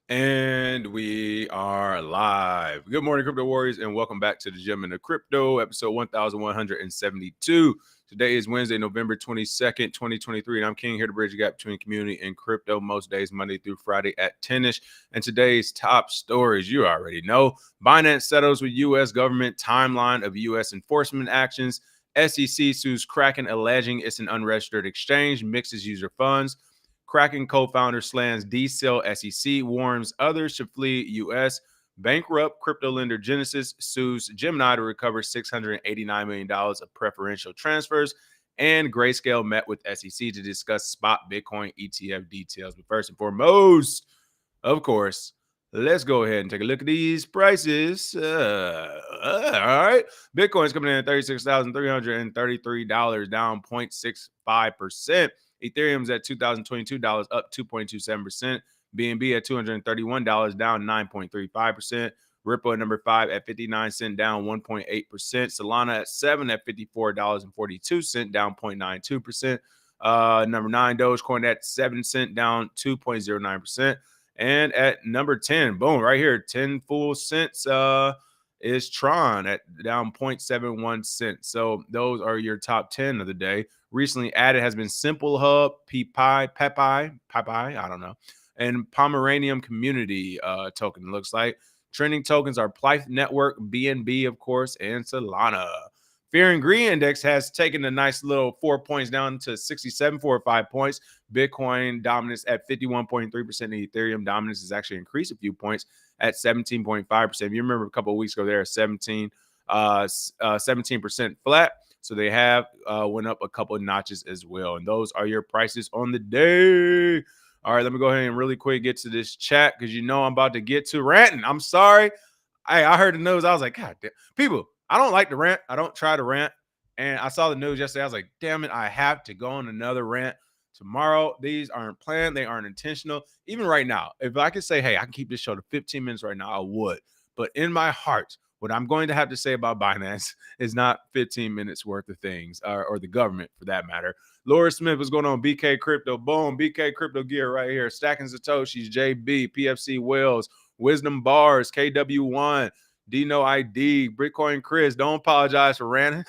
And we are live. Good morning, Crypto Warriors, and welcome back to the Gemini Crypto, episode 1172. Today is Wednesday, November 22nd, 2023, and I'm King here to bridge the gap between community and crypto most days, Monday through Friday at 10-ish. And today's top stories, you already know. Binance settles with U.S. government, timeline of U.S. enforcement actions. SEC sues Kraken, alleging it's an unregistered exchange, mixes user funds. Kraken co-founder slams D-Cell SEC, warns others should flee U.S. Bankrupt crypto lender Genesis sues Gemini to recover $689 million of preferential transfers. And Grayscale met with SEC to discuss spot Bitcoin ETF details. But first and foremost, of course, let's go ahead and take a look at these prices. All right. Bitcoin's coming in at $36,333, down 0.65%. Ethereum's at $2,022, up 2.27%. BNB at $231, down 9.35%. Ripple at number 5 at 59 cents, down 1.8%. Solana at 7 at $54.42, down 0.92%. Number 9, Dogecoin at 7 cents, down 2.09%. And at number 10, boom, right here, 10 full cents is Tron at down 0.71 cents. So those are your top 10 of the day. Recently added has been Simple Hub, Pepi, I don't know, and Pomeranium Community token, looks like. Trending tokens are Plyth Network, BNB, of course, and Solana. Fear and Greed Index has taken a nice little 4 points down to 67.45 points. Bitcoin dominance at 51.3%. Ethereum dominance has actually increased a few points at 17.5%. If you remember a couple of weeks ago, they were 17% flat. So they have went up a couple of notches as well. And those are your prices on the day. All right, let me go ahead and really quick get to this chat because you know I'm about to get to ranting. I'm sorry. I heard the news. I was like, God damn. People, I don't like to rant. I don't try to rant. And I saw the news yesterday. I was like, damn it, I have to go on another rant tomorrow. These aren't planned. They aren't intentional. Even right now, if I could say, hey, I can keep this show to 15 minutes right now, I would. But in my heart, what I'm going to have to say about Binance is not 15 minutes worth of things, or the government for that matter. Laura Smith, what's going on? BK Crypto, boom, BK Crypto Gear right here. Stacking Satoshis, JB, PFC Wells, Wisdom Bars, KW1, Dino ID, Bitcoin Chris. Don't apologize for ranting.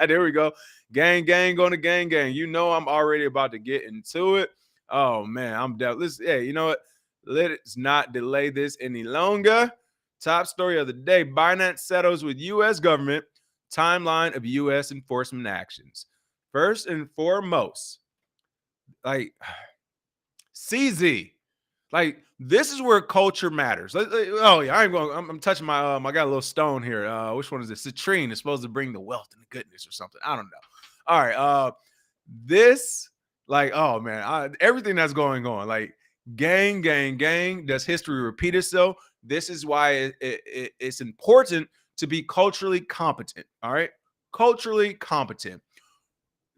There we go. Gang, going to gang. You know I'm already about to get into it. Oh, man, I'm down. Listen, hey, you know what? Let's not delay this any longer. Top story of the day, Binance settles with U.S. government, timeline of U.S. enforcement actions. First and foremost, like CZ, like this is where culture matters. Oh yeah, I'm touching my I got a little stone here. Which one is this? Citrine is supposed to bring the wealth and the goodness or something. I don't know. All right, this like oh man, everything that's going on like gang. Does history repeat itself? This is why it's important to be culturally competent. All right, culturally competent.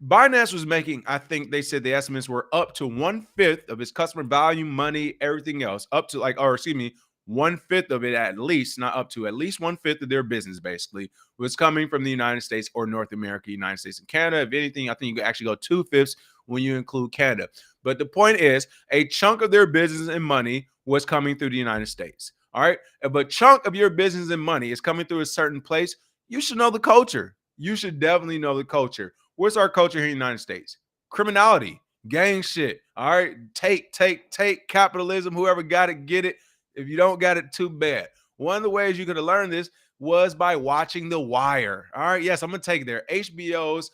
Binance was making, I think they said the estimates were up to 1/5 of its customer volume, money, everything else, up to 1/5 of it at least, not up to, at least 1/5 of their business basically was coming from the United States or North America, United States and Canada. If anything, I think you can actually go 2/5 when you include Canada. But the point is, a chunk of their business and money was coming through the United States. All right. If a chunk of your business and money is coming through a certain place, you should know the culture. You should definitely know the culture. What's our culture here in the United States? Criminality, gang shit. All right. Take capitalism. Whoever got it, get it. If you don't got it, too bad. One of the ways you could have learned this was by watching The Wire. All right. Yes, I'm going to take it there. HBO's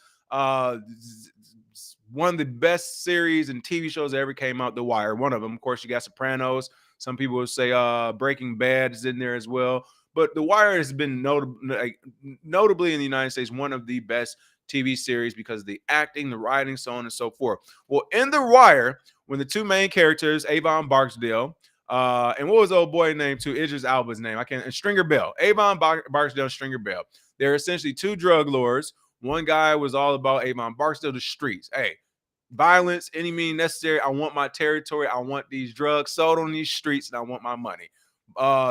one of the best series and TV shows that ever came out, The Wire. One of them. Of course, you got Sopranos. Some people would say Breaking Bad is in there as well. But The Wire has been notably in the United States one of the best TV series because of the acting, the writing, so on and so forth. Well, in The Wire, when the two main characters, Avon Barksdale, and what was the old boy name too? Idris Elba's name. Stringer Bell. Avon Barksdale, Stringer Bell. They're essentially two drug lords. One guy was all about Avon Barksdale, the streets. Hey, violence, any means necessary. I want my territory. I want these drugs sold on these streets, and I want my money.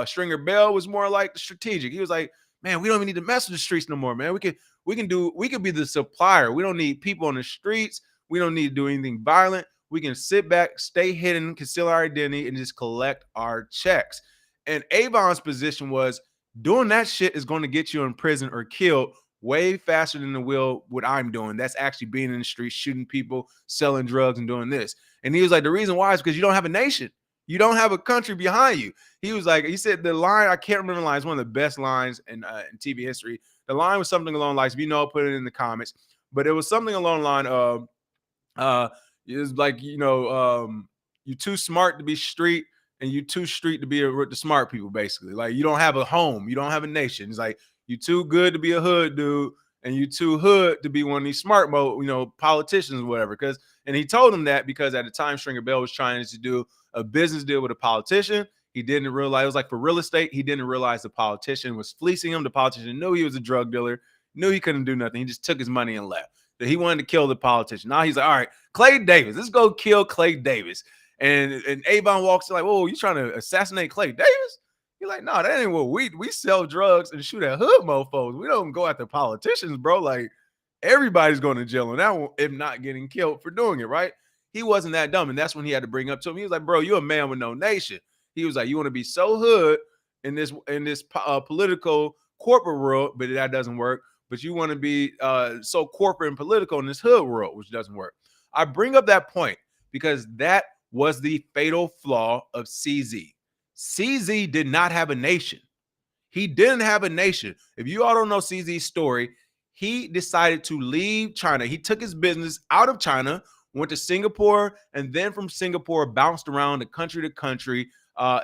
Stringer Bell was more like the strategic. He was like, man, we don't even need to mess with the streets no more, man. We could be the supplier. We don't need people on the streets. We don't need to do anything violent. We can sit back, stay hidden, conceal our identity, and just collect our checks. And Avon's position was doing that shit is going to get you in prison or killed way faster than the will what I'm doing. That's actually being in the street, shooting people, selling drugs, and doing this. And he was like, the reason why is because you don't have a nation. You don't have a country behind you. He was like, he said the line, I can't remember the line, it's one of the best lines in TV history. The line was something along the lines, if you know, put it in the comments. But it was something along the line of, it was like, you're too smart to be street and you're too street to be with the smart people, basically. Like, you don't have a home. You don't have a nation. It's like, you're too good to be a hood dude and you're too hood to be one of these smart politicians or whatever. And he told him that because at the time Stringer Bell was trying to do a business deal with a politician. He didn't realize, it was like for real estate, he didn't realize the politician was fleecing him. The politician knew he was a drug dealer, knew he couldn't do nothing. He just took his money and left. That he wanted to kill the politician. Now he's like, all right, Clay Davis, let's go kill Clay Davis. And Avon walks in like, whoa, you trying to assassinate Clay Davis? You're like, no, that ain't what we sell drugs and shoot at hood mofos. We don't go after politicians, bro. Like, everybody's going to jail on that one if not getting killed for doing it, right? He wasn't that dumb. And that's when he had to bring up to him. He was like, bro, you're a man with no nation. He was like, you want to be so hood in this political corporate world, but that doesn't work. But you want to be so corporate and political in this hood world, which doesn't work. I bring up that point because that was the fatal flaw of CZ. CZ did not have a nation. He didn't have a nation. If you all don't know CZ's story, he decided to leave China. He took his business out of China, went to Singapore, and then from Singapore bounced around the country to country,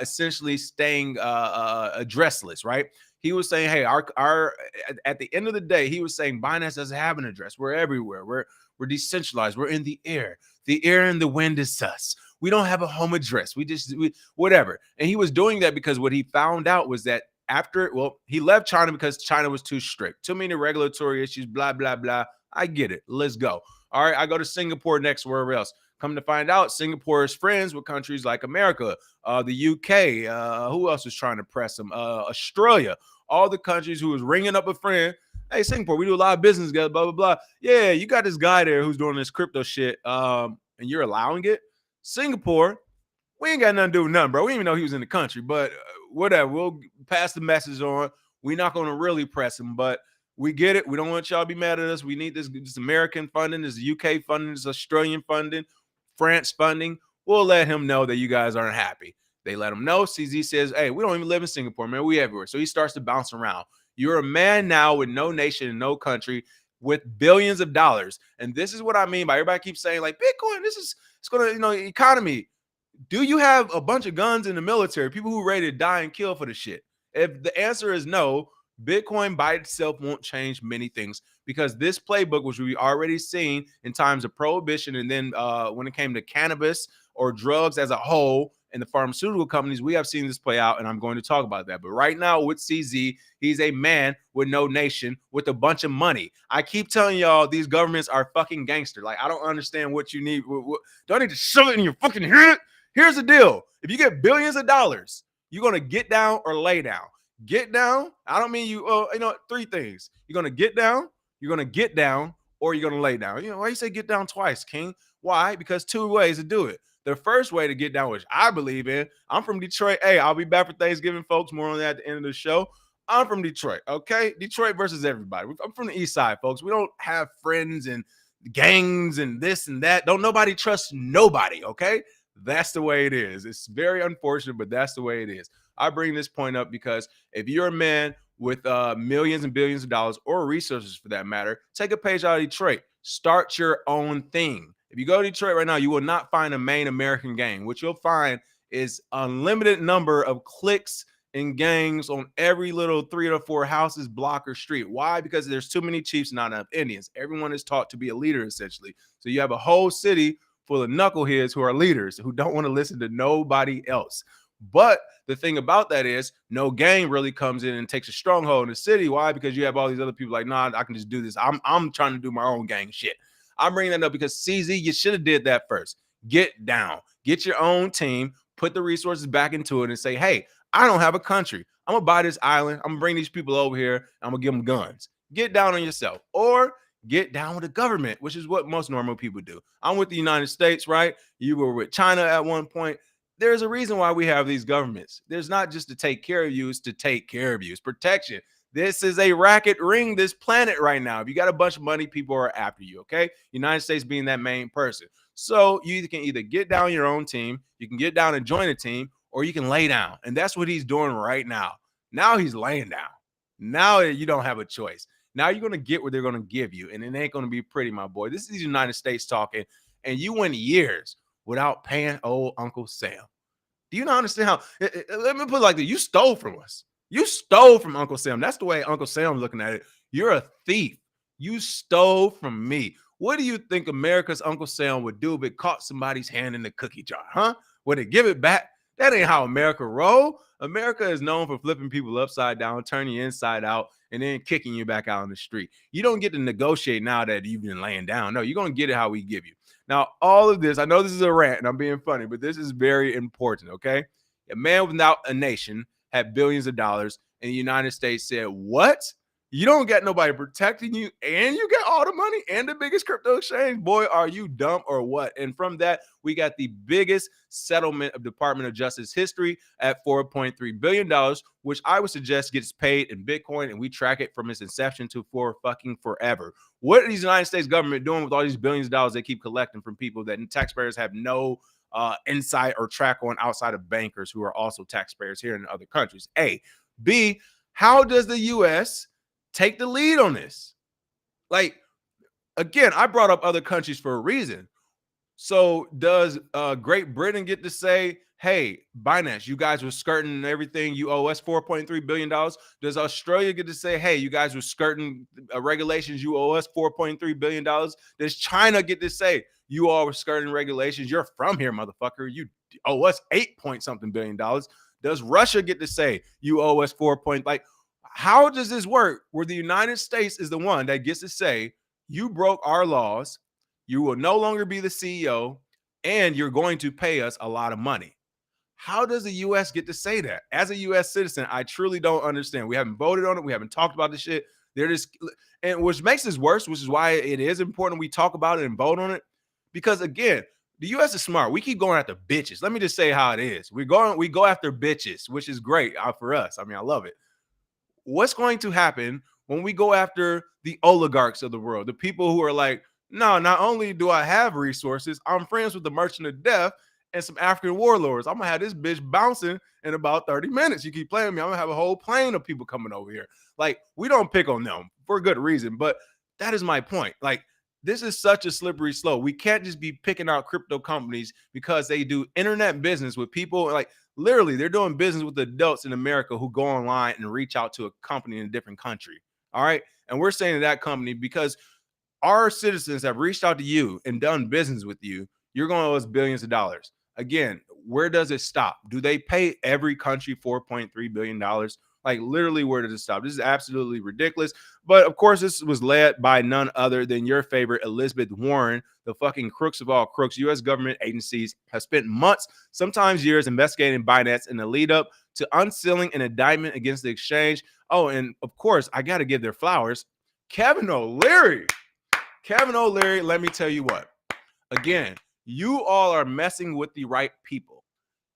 essentially staying addressless, right? He was saying, hey, our at the end of the day, he was saying Binance doesn't have an address. We're everywhere. We're decentralized. We're in the air. The air and the wind is us. We don't have a home address. We whatever. And he was doing that because what he found out was that he left China because China was too strict. Too many regulatory issues, blah, blah, blah. I get it. Let's go. All right, I go to Singapore next, wherever else. Come to find out, Singapore is friends with countries like America, the UK. Who else was trying to press them? Australia. All the countries who was ringing up a friend. Hey, Singapore, we do a lot of business together, blah, blah, blah. Yeah, you got this guy there who's doing this crypto shit, and you're allowing it? Singapore, we ain't got nothing to do with nothing, bro. We didn't even know he was in the country, but whatever. We'll pass the message on. We're not going to really press him, but we get it. We don't want y'all to be mad at us. We need this American funding, this UK funding, this Australian funding, France funding. We'll let him know that you guys aren't happy. They let him know. CZ says, hey, we don't even live in Singapore, man. We everywhere. So he starts to bounce around. You're a man now with no nation and no country with billions of dollars. And this is what I mean by everybody keeps saying, like, Bitcoin, it's going to, economy. Do you have a bunch of guns in the military, people who are ready to die and kill for the shit? If the answer is no, Bitcoin by itself won't change many things because this playbook, which we already seen in times of prohibition, and then when it came to cannabis or drugs as a whole and the pharmaceutical companies, we have seen this play out, and I'm going to talk about that. But right now with CZ, he's a man with no nation with a bunch of money. I keep telling y'all these governments are fucking gangster. Like, I don't understand what you need. Do I need to shove it in your fucking head? Here's the deal. If you get billions of dollars, you're going to get down or lay down. Get down. I don't mean three things. You're going to get down, or you're going to lay down. Why you say get down twice, King? Why? Because two ways to do it. The first way to get down, which I believe in, I'm from Detroit. Hey, I'll be back for Thanksgiving, folks. More on that at the end of the show. I'm from Detroit, okay? Detroit versus everybody. I'm from the east side, folks. We don't have friends and gangs and this and that. Don't nobody trust nobody, okay? That's the way it is. It's very unfortunate, but that's the way it is. I bring this point up because if you're a man with millions and billions of dollars or resources for that matter, take a page out of Detroit. Start your own thing. If you go to Detroit right now, you will not find a main American gang. What you'll find is unlimited number of cliques and gangs on every little 3 or 4 houses, block, or street. Why? Because there's too many chiefs, not enough Indians. Everyone is taught to be a leader, essentially. So you have a whole city full of knuckleheads who are leaders who don't want to listen to nobody else. But the thing about that is no gang really comes in and takes a stronghold in the city. Why? Because you have all these other people like, nah, I can just do this. I'm trying to do my own gang shit. I'm bringing that up because CZ, you should have did that first. Get down, get your own team, put the resources back into it and say, hey, I don't have a country. I'm going to buy this island. I'm going to bring these people over here. I'm going to give them guns. Get down on yourself. Or get down with the government, which is what most normal people do. I'm with the United States, right? You were with China at one point. There's a reason why we have these governments. There's not just to take care of you, it's to take care of you. It's protection. This is a racket ring, this planet right now. If you got a bunch of money, people are after you, okay? United States being that main person. So you can either get down your own team, you can get down and join a team, or you can lay down. And that's what he's doing right now. Now he's laying down. Now you don't have a choice. Now you're going to get what they're going to give you. And it ain't going to be pretty, my boy. This is the United States talking. And you went years without paying old Uncle Sam. Do you not understand how? Let me put it like this. You stole from us. You stole from Uncle Sam. That's the way Uncle Sam's looking at it. You're a thief. You stole from me. What do you think America's Uncle Sam would do if it caught somebody's hand in the cookie jar? Huh? Would it give it back? That ain't how America roll. America is known for flipping people upside down, turning you inside out, and then kicking you back out on the street. You don't get to negotiate now that you've been laying down. No, you're going to get it how we give you. Now, all of this, I know this is a rant and I'm being funny, but this is very important, okay? A man without a nation had billions of dollars, and the United States said, what? You don't get nobody protecting you, and you get all the money and the biggest crypto exchange? Boy, are you dumb or what? And from that, we got the biggest settlement of Department of Justice history at $4.3 billion, which I would suggest gets paid in Bitcoin, and we track it from its inception to for fucking forever. What is the United States government doing with all these billions of dollars they keep collecting from people that taxpayers have no insight or track on outside of bankers who are also taxpayers here in other countries? A. B. How does the U.S. take the lead on this? Like, again, I brought up other countries for a reason. So does Great Britain get to say, hey, Binance, you guys were skirting everything, you owe us $4.3 billion? Does Australia get to say, hey, you guys were skirting regulations, you owe us $4.3 billion? Does China get to say, you all were skirting regulations, you're from here, motherfucker, you owe us $8-point-something billion? Does Russia get to say, you owe us how does this work where the United States is the one that gets to say, you broke our laws, you will no longer be the CEO, and you're going to pay us a lot of money? How does the U.S. get to say that? As a U.S. citizen, I truly don't understand. We haven't voted on it. We haven't talked about this shit. They're just, and which makes this worse, which is why it is important we talk about it and vote on it. Because again, the U.S. is smart. We keep going after bitches. Let me just say how it is. We go after bitches, which is great for us. I mean, I love it. What's going to happen when we go after the oligarchs of the world, the people who are like, no, not only do I have resources, I'm friends with the merchant of death and some African warlords. I'm going to have this bitch bouncing in about 30 minutes. You keep playing me, I'm going to have a whole plane of people coming over here. Like, we don't pick on them for a good reason, but that is my point. Like, this is such a slippery slope. We can't just be picking out crypto companies because they do internet business with people. Like, literally, they're doing business with adults in America who go online and reach out to a company in a different country. All right. And we're saying to that company, because our citizens have reached out to you and done business with you, you're going to owe us billions of dollars. Again, where does it stop? Do they pay every country $4.3 billion? Like, literally, where does it stop? This is absolutely ridiculous. But of course, this was led by none other than your favorite Elizabeth Warren, the fucking crooks of all crooks. U.S. government agencies have spent months, sometimes years, investigating Binance in the lead up to unsealing an indictment against the exchange. Oh, and of course, I got to give their flowers. Kevin O'Leary, let me tell you what. Again, you all are messing with the right people.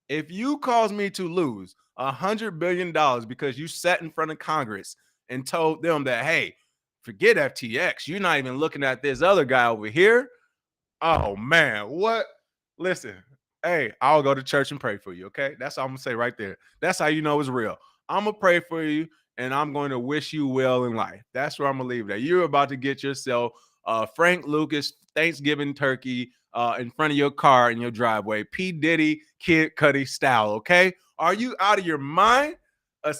If you cause me to lose $100 billion because you sat in front of Congress and told them that, hey, forget FTX, you're not even looking at this other guy over here. Oh, man, what? Listen, hey, I'll go to church and pray for you, okay? That's all I'm going to say right there. That's how you know it's real. I'm going to pray for you, and I'm going to wish you well in life. That's where I'm going to leave that. You're about to get yourself Frank Lucas Thanksgiving turkey in front of your car in your driveway, P. Diddy, Kid Cudi style, okay? Are you out of your mind? An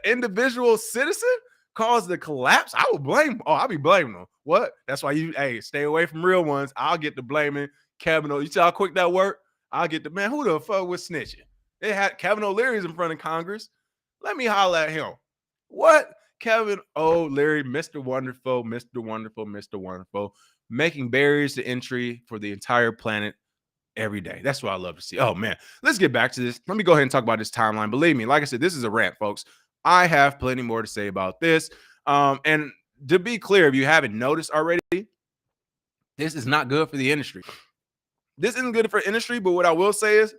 individual citizen caused the collapse? I would blame. Oh, I'll be blaming them. What? That's why hey, stay away from real ones. I'll get the blaming Kevin O'Leary. You see how quick that worked? I'll get the man. Who the fuck was snitching? They had Kevin O'Leary's in front of Congress. Let me holler at him. What? Kevin O'Leary, Mr. Wonderful, Mr. Wonderful, Mr. Wonderful, making barriers to entry for the entire planet every day. That's what I love to see. Oh, man. Let's get back to this. Let me go ahead and talk about this timeline. Believe me, like I said, this is a rant, folks. I have plenty more to say about this. And to be clear, if you haven't noticed already, this is not good for the industry. This isn't good for industry, but what I will say is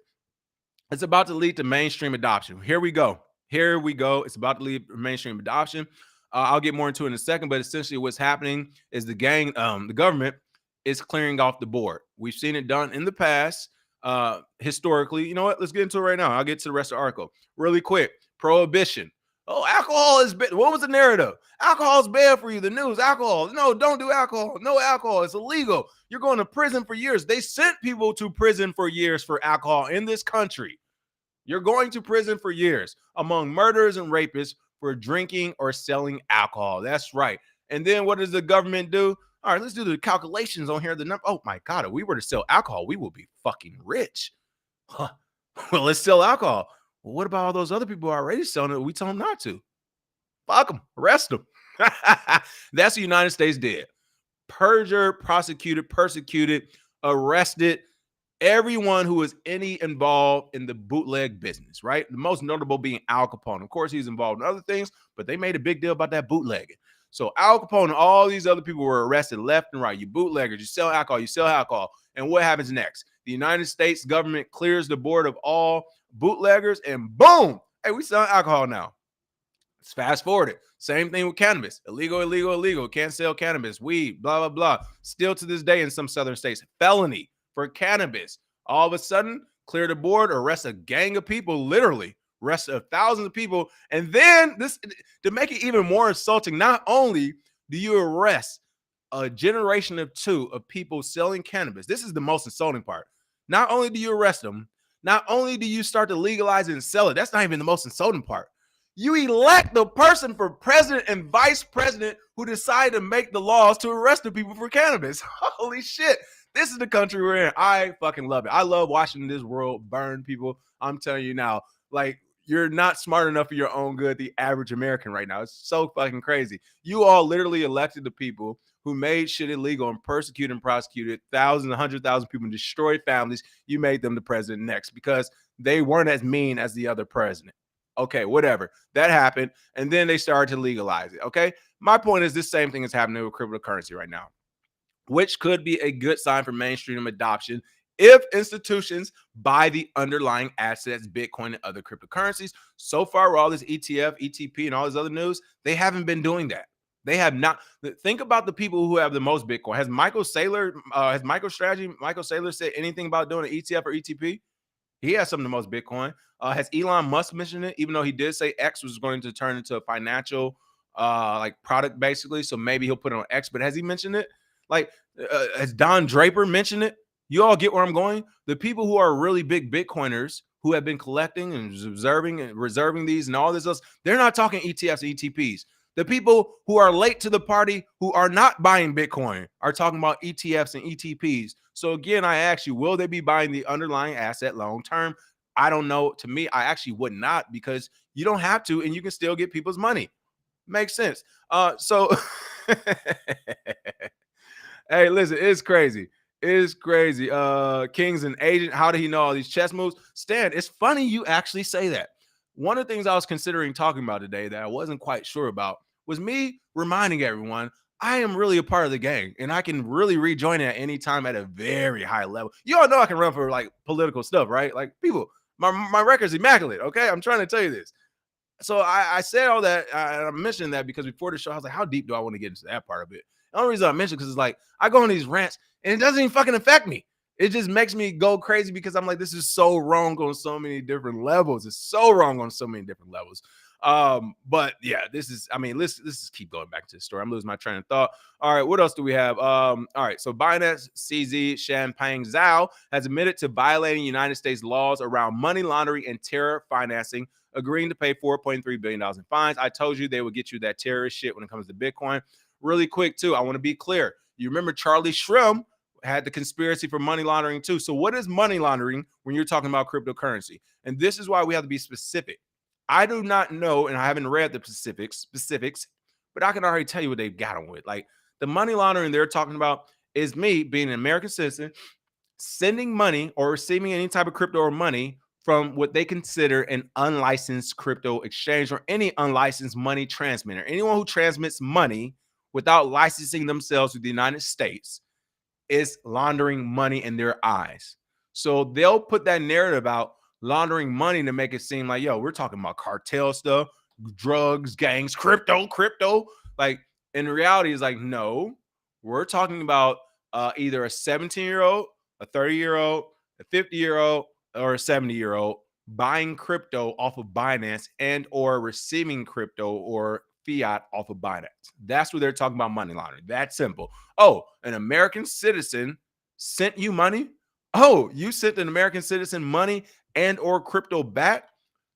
it's about to lead to mainstream adoption. Here we go. Here we go. It's about to lead to mainstream adoption. I'll get more into it in a second, but essentially what's happening is the government is clearing off the board. We've seen it done in the past, historically. You know what? Let's get into it right now. I'll get to the rest of the article really quick. Prohibition. Oh, alcohol is bad. What was the narrative? Alcohol is bad for you. The news, alcohol. No, don't do alcohol. No alcohol. It's illegal. You're going to prison for years. They sent people to prison for years for alcohol in this country. You're going to prison for years among murderers and rapists for drinking or selling alcohol. That's right. And then what does the government do? All right, let's do the calculations on here. The number. Oh my God, if we were to sell alcohol, we will be fucking rich. Huh. Well, let's sell alcohol. Well, what about all those other people who are already selling it? We told them not to. Fuck them. Arrest them. That's what the United States did. Perjured, prosecuted, persecuted, arrested everyone who was involved in the bootleg business, right? The most notable being Al Capone. Of course, he's involved in other things, but they made a big deal about that bootlegging. So Al Capone and all these other people were arrested left and right. You bootleggers, you sell alcohol, you sell alcohol. And what happens next? The United States government clears the board of all bootleggers and boom, hey, we sell alcohol now. Let's fast forward it. Same thing with cannabis. Illegal, illegal, illegal. Can't sell cannabis, weed, blah, blah, blah. Still to this day in some southern states, felony for cannabis. All of a sudden, clear the board, arrest a gang of people, literally arrest thousands of people. And then this, to make it even more insulting, not only do you arrest a generation of two of people selling cannabis, this is the most insulting part. Not only do you arrest them, not only do you start to legalize it and sell it, that's not even the most insulting part. You elect the person for president and vice president who decided to make the laws to arrest the people for cannabis. Holy shit. This is the country we're in. I fucking love it. I love watching this world burn, people. I'm telling you now, like, you're not smart enough for your own good, the average American right now. It's so fucking crazy. You all literally elected the people who made shit illegal and persecuted and prosecuted thousands, 100,000 people and destroyed families. You made them the president next because they weren't as mean as the other president. Okay, whatever. That happened. And then they started to legalize it. Okay. My point is this same thing is happening with cryptocurrency right now, which could be a good sign for mainstream adoption if institutions buy the underlying assets, Bitcoin and other cryptocurrencies. So far, with all this ETF, ETP, and all this other news, they haven't been doing that. They have not. Think about the people who have the most Bitcoin. Has Michael Saylor said anything about doing an ETF or ETP? He has some of the most Bitcoin. Has Elon Musk mentioned it? Even though he did say X was going to turn into a financial like product, basically. So maybe he'll put it on X. But has he mentioned it? Like, has Don Draper mentioned it? You all get where I'm going? The people who are really big Bitcoiners who have been collecting and observing and reserving these and all this else, they're not talking ETFs and ETPs. The people who are late to the party who are not buying Bitcoin are talking about ETFs and ETPs. So again, I ask you, will they be buying the underlying asset long term? I don't know. To me, I actually would not, because you don't have to and you can still get people's money. Makes sense. So hey, listen, it's crazy. It's crazy. King's an agent. How did he know all these chess moves? Stan, it's funny you actually say that. One of the things I was considering talking about today that I wasn't quite sure about was me reminding everyone I am really a part of the gang and I can really rejoin it at any time at a very high level. You all know I can run for like political stuff, right? Like, people, my record's immaculate. Okay. I'm trying to tell you this. So I said all that. I mentioned that because before the show, I was like, how deep do I want to get into that part of it? The only reason I mentioned because it's like I go on these rants and it doesn't even fucking affect me. It just makes me go crazy because I'm like, this is so wrong on so many different levels. It's so wrong on so many different levels. But yeah, this is, I mean, let's just keep going back to the story. I'm losing my train of thought. All right, what else do we have? All right, so Binance CZ Champagne Zhao has admitted to violating United States laws around money laundering and terror financing, agreeing to pay $4.3 billion in fines. I told you they would get you that terrorist shit when it comes to Bitcoin. Really quick, too, I want to be clear. You remember Charlie Shrem had the conspiracy for money laundering, too. So what is money laundering when you're talking about cryptocurrency? And this is why we have to be specific. I do not know, and I haven't read the specifics, but I can already tell you what they've got them with. Like, the money laundering they're talking about is me being an American citizen, sending money or receiving any type of crypto or money from what they consider an unlicensed crypto exchange or any unlicensed money transmitter. Anyone who transmits money without licensing themselves with the United States is laundering money in their eyes. So they'll put that narrative out, laundering money, to make it seem like, yo, we're talking about cartel stuff, drugs, gangs, crypto. Like, in reality, it's like, no, we're talking about either a 17-year-old, a 30-year-old, a 50-year-old, or a 70-year-old buying crypto off of Binance and or receiving crypto or fiat off of Binance. That's what they're talking about, money laundering. That's simple. Oh, an American citizen sent you money? Oh, you sent an American citizen money and or crypto back?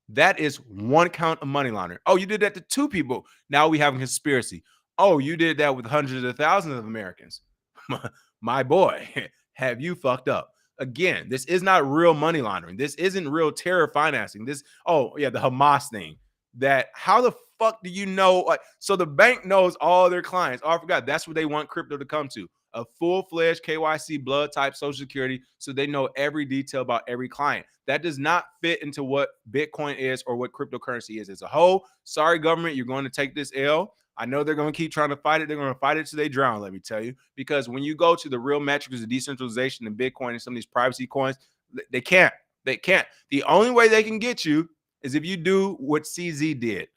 That is one count of money laundering. Oh, you did that to two people. Now we have a conspiracy. Oh, you did that with hundreds of thousands of Americans. My boy, have you fucked up? Again, this is not real money laundering. This isn't real terror financing. This, oh yeah, the Hamas thing. That, how the fuck do you know? Like, so the bank knows all their clients. Oh, I forgot. That's what they want crypto to come to. A full-fledged KYC blood type Social Security, so they know every detail about every client. That does not fit into what Bitcoin is or what cryptocurrency is as a whole. Sorry, government, you're going to take this L. I know they're going to keep trying to fight it. They're going to fight it till they drown, let me tell you. Because when you go to the real metrics of decentralization and Bitcoin and some of these privacy coins, they can't. They can't. The only way they can get you is if you do what CZ did.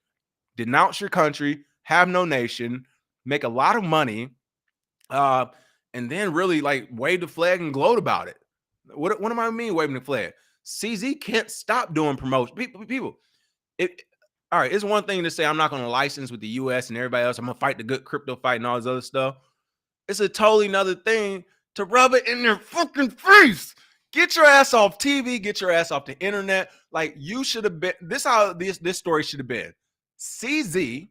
Denounce your country, have no nation, make a lot of money, and then really like wave the flag and gloat about it. What am I mean waving the flag? CZ can't stop doing promotion. People, all right, it's one thing to say I'm not going to license with the US and everybody else. I'm going to fight the good crypto fight and all this other stuff. It's a totally another thing to rub it in their fucking face. Get your ass off TV. Get your ass off the internet. Like, you should have been. This how this story should have been. CZ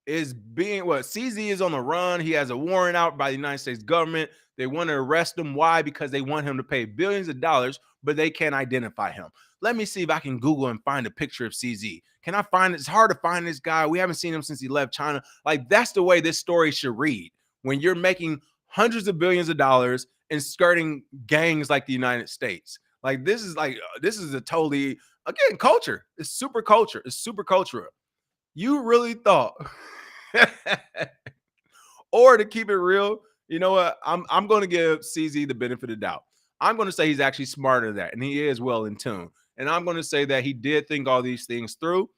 is being what? CZ is on the run. He has a warrant out by the United States government. They want to arrest him. Why? Because they want him to pay billions of dollars, but they can't identify him. Let me see if I can Google and find a picture of CZ. Can I find it? It's hard to find this guy. We haven't seen him since he left China. Like, that's the way this story should read. When you're making hundreds of billions of dollars and skirting gangs like the United States. Like, this is a totally, again, culture. It's super culture. It's super cultural. You really thought, or to keep it real, you know what? I'm going to give CZ the benefit of the doubt. I'm going to say he's actually smarter than that, and he is well in tune. And I'm going to say that he did think all these things through.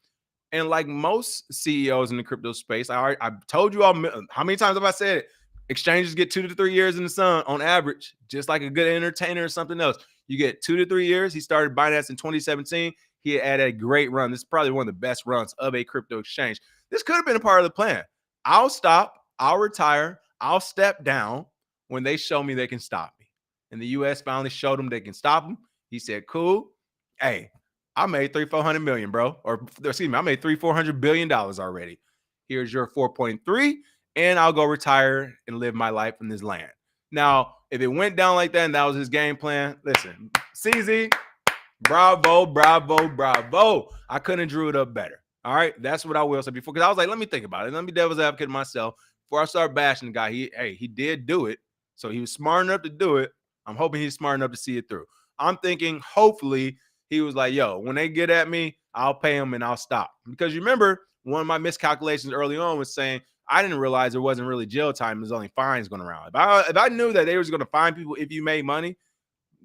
And like most CEOs in the crypto space, I told you all, how many times have I said it? Exchanges get 2 to 3 years in the sun on average, just like a good entertainer or something else. You get 2 to 3 years. He started Binance in 2017. He had a great run. This is probably one of the best runs of a crypto exchange. This could have been a part of the plan. I'll stop. I'll retire. I'll step down when they show me they can stop me. And the U.S. finally showed him they can stop him. He said, cool. Hey, I made $300-400 million, bro. Or excuse me, I made $300-400 billion already. Here's your 4.3, and I'll go retire and live my life in this land. Now, if it went down like that and that was his game plan, listen, CZ, bravo, bravo, bravo. I couldn't have drew it up better. All right, that's what I will say before, because I was like, let me think about it. Let me devil's advocate myself before I start bashing the guy. He did do it, so he was smart enough to do it. I'm hoping he's smart enough to see it through. I'm thinking, hopefully, he was like, yo, when they get at me, I'll pay them and I'll stop. Because you remember, one of my miscalculations early on was saying, I didn't realize there wasn't really jail time. There's only fines going around. If I knew that they was going to fine people if you made money,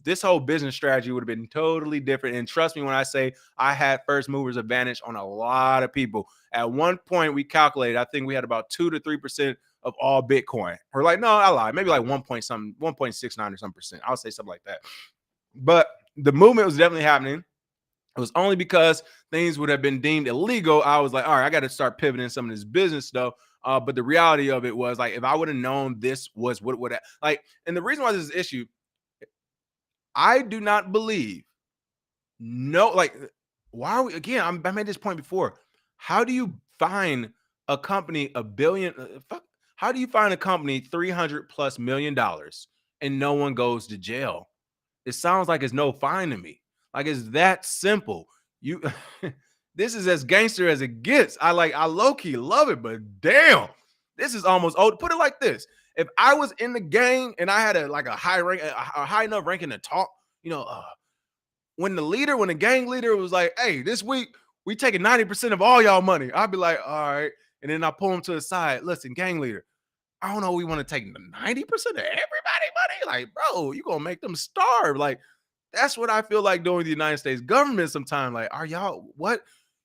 this whole business strategy would have been totally different. And trust me when I say I had first movers advantage on a lot of people. At one point, we calculated, I think we had about 2 to 3% of all Bitcoin. Or like, no, I lied. Maybe like 1.69 or some percent. I'll say something like that. But the movement was definitely happening. It was only because things would have been deemed illegal. I was like, all right, I got to start pivoting some of this business stuff. But the reality of it was, like, if I would have known this was what would have, like, and the reason why this is an issue, I do not believe, no, like, why are we, again, I made this point before. How do you find a company $1 billion? How do you find a company $300+ million and no one goes to jail? It sounds like it's no fine to me. Like, it's that simple. You, this is as gangster as it gets. I low-key love it, but damn, this is almost old. Put it like this. If I was in the gang and I had a high enough ranking to talk, when the gang leader was like, hey, this week we taking 90% of all y'all money, I'd be like, all right. And then I pull him to the side. Listen, gang leader, I don't know. We want to take 90% of everybody money. Like, bro, you gonna make them starve. Like, that's what I feel like doing the United States government sometimes. Like, are y'all what?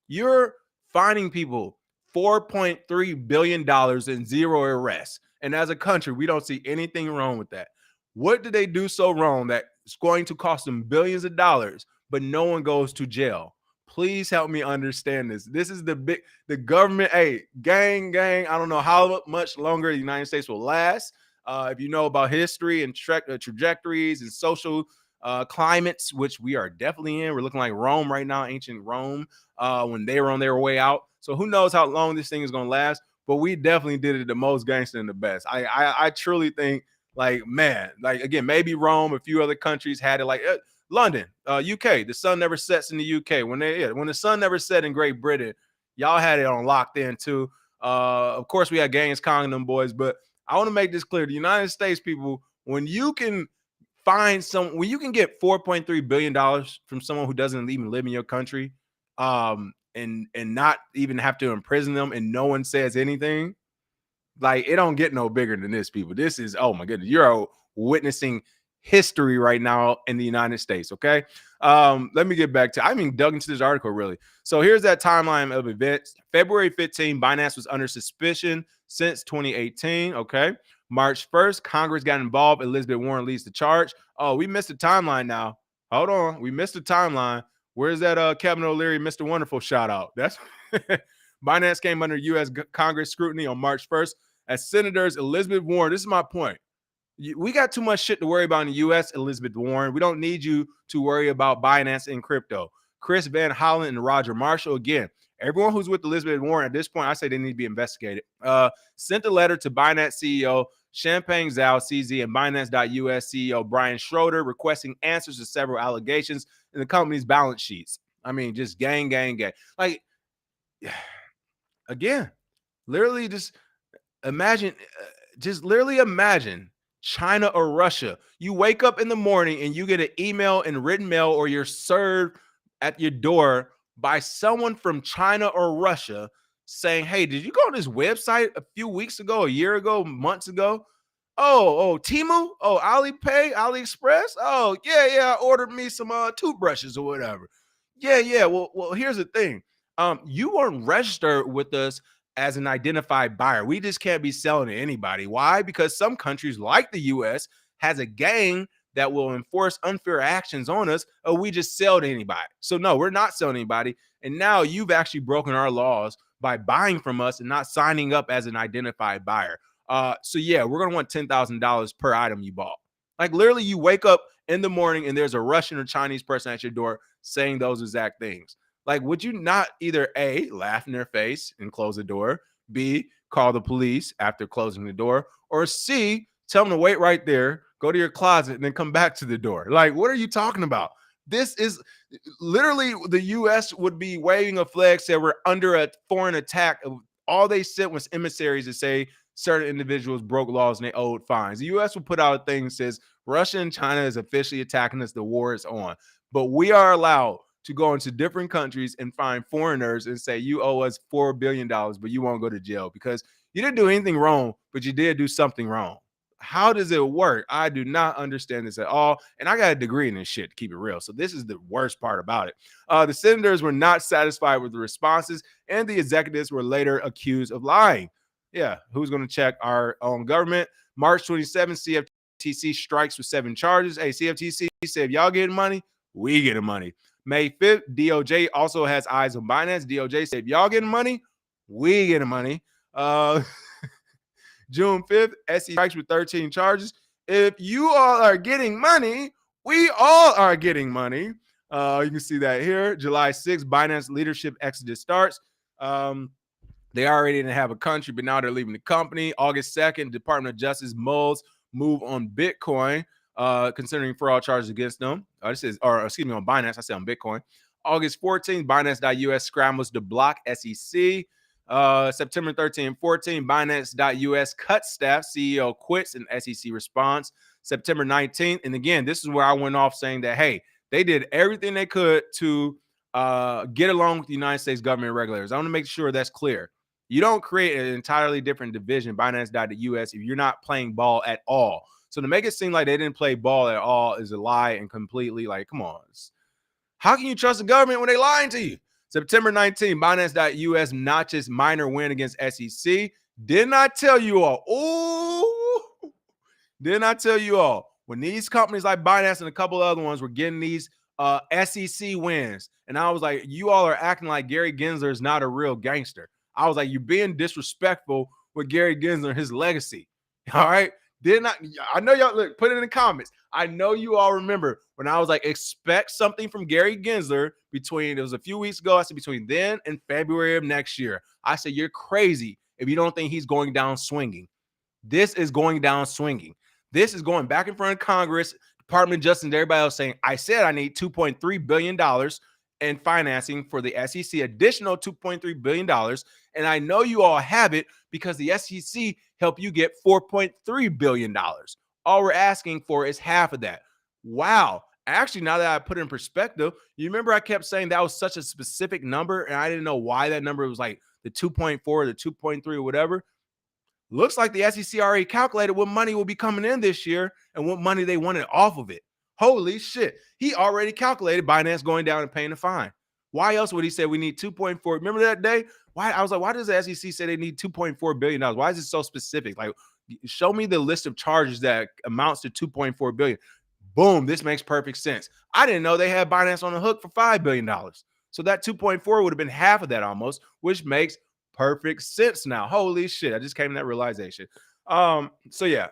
You're finding people $4.3 billion in zero arrests. And as a country, we don't see anything wrong with that. What did they do so wrong that it's going to cost them billions of dollars, but no one goes to jail? Please help me understand this. This is the government. Hey, gang. I don't know how much longer the United States will last. If you know about history and trajectories and social climates, which we are definitely in. We're looking like Rome right now, ancient Rome, when they were on their way out. So who knows how long this thing is going to last, but we definitely did it the most gangster and the best. I truly think, like, man, like, again, maybe Rome, a few other countries had it, like London, UK, the sun never sets in the UK. When the sun never set in Great Britain, y'all had it on locked in too. Of course, we had Genghis Khan and them boys, but I want to make this clear. The United States people, when you can when you can get $4.3 billion from someone who doesn't even live in your country, and not even have to imprison them and no one says anything, like, it don't get no bigger than this, people. This is, oh my goodness, you're witnessing history right now in the United States. Okay. Let me get back to, dug into this article really. So here's that timeline of events. February 15, Binance was under suspicion since 2018. Okay. March 1st, Congress got involved. Elizabeth Warren leads the charge. Oh, we missed the timeline now. Hold on. We missed the timeline. Where's that Kevin O'Leary, Mr. Wonderful shout out? That's Binance came under U.S. Congress scrutiny on March 1st as Senators Elizabeth Warren. This is my point. We got too much shit to worry about in the U.S., Elizabeth Warren. We don't need you to worry about Binance and crypto. Chris Van Hollen and Roger Marshall, again, everyone who's with Elizabeth Warren at this point, I say they need to be investigated. Sent a letter to Binance CEO Champagne Zhao CZ and Binance.US CEO Brian Schroeder requesting answers to several allegations in the company's balance sheets. Just gang. Like, again, literally just imagine, China or Russia. You wake up in the morning and you get an email in written mail, or you're served at your door by someone from China or Russia saying, hey, did you go on this website a few weeks ago, a year ago, months ago? Oh, Temu? Oh, Alipay, AliExpress? Oh, yeah, I ordered me some toothbrushes or whatever. Yeah. Well, here's the thing. You weren't registered with us as an identified buyer. We just can't be selling to anybody. Why? Because some countries like the US has a gang that will enforce unfair actions on us, or we just sell to anybody. So no, we're not selling to anybody. And now you've actually broken our laws by buying from us and not signing up as an identified buyer. So yeah, we're going to want $10,000 per item you bought. Like, literally, you wake up in the morning and there's a Russian or Chinese person at your door saying those exact things. Like, would you not either A, laugh in their face and close the door, B, call the police after closing the door, or C, tell them to wait right there, go to your closet, and then come back to the door? Like, what are you talking about? This is literally, the U.S. would be waving a flag, say we're under a foreign attack. All they sent was emissaries to say certain individuals broke laws and they owed fines. The U.S. will put out a thing that says Russia and China is officially attacking us. The war is on. But we are allowed to go into different countries and find foreigners and say, you owe us $4 billion, but you won't go to jail because you didn't do anything wrong, but you did do something wrong. How does it work? I do not understand this at all. And I got a degree in this shit, to keep it real. So this is the worst part about it. The senators were not satisfied with the responses, and the executives were later accused of lying. Yeah, who's going to check our own government? March 27th, CFTC strikes with 7 charges. Hey, CFTC said, if y'all getting money, we getting money. May 5th, DOJ also has eyes on Binance. DOJ said, if y'all getting money, we getting money. June 5th, SEC strikes with 13 charges. If you all are getting money, we all are getting money. You can see that here. July 6th, Binance leadership exodus starts. They already didn't have a country, but now they're leaving the company. August 2nd, Department of Justice mulls move on Bitcoin, considering fraud charges against them. On Binance. I said on Bitcoin. August 14th, Binance.US scrambles to block SEC. September 13 and 14, Binance.US cuts staff. CEO quits in SEC response. September 19th. And again, this is where I went off saying that, hey, they did everything they could to get along with the United States government regulators. I want to make sure that's clear. You don't create an entirely different division, Binance.US, if you're not playing ball at all. So to make it seem like they didn't play ball at all is a lie and completely like, come on. How can you trust the government when they lying to you? September 19, Binance.US notches minor win against SEC. Didn't I tell you all? Ooh, didn't I tell you all? When these companies like Binance and a couple other ones were getting these SEC wins, and I was like, you all are acting like Gary Gensler is not a real gangster. I was like, you're being disrespectful with Gary Gensler and his legacy. All right. Didn't I know y'all look, put it in the comments. I know you all remember when I was like, expect something from Gary Gensler it was a few weeks ago. I said between then and February of next year. I said, you're crazy if you don't think he's going down swinging. This is going down swinging. This is going back in front of Congress, Department of Justice, and everybody else saying, I said I need $2.3 billion in financing for the SEC, additional $2.3 billion. And I know you all have it because the SEC helped you get $4.3 billion. All we're asking for is half of that. Wow. Actually, now that I put it in perspective, you remember I kept saying that was such a specific number, and I didn't know why that number was like the 2.4, the 2.3, or whatever. Looks like the SEC already calculated what money will be coming in this year and what money they wanted off of it. Holy shit. He already calculated Binance going down and paying the fine. Why else would he say we need 2.4? Remember that day? Why? I was like, why does the SEC say they need $2.4 billion? Why is it so specific? Like, show me the list of charges that amounts to $2.4 billion. Boom, this makes perfect sense. I didn't know they had Binance on the hook for $5 billion. So that 2.4 would have been half of that almost, which makes perfect sense now. Holy shit. I just came to that realization. So yeah,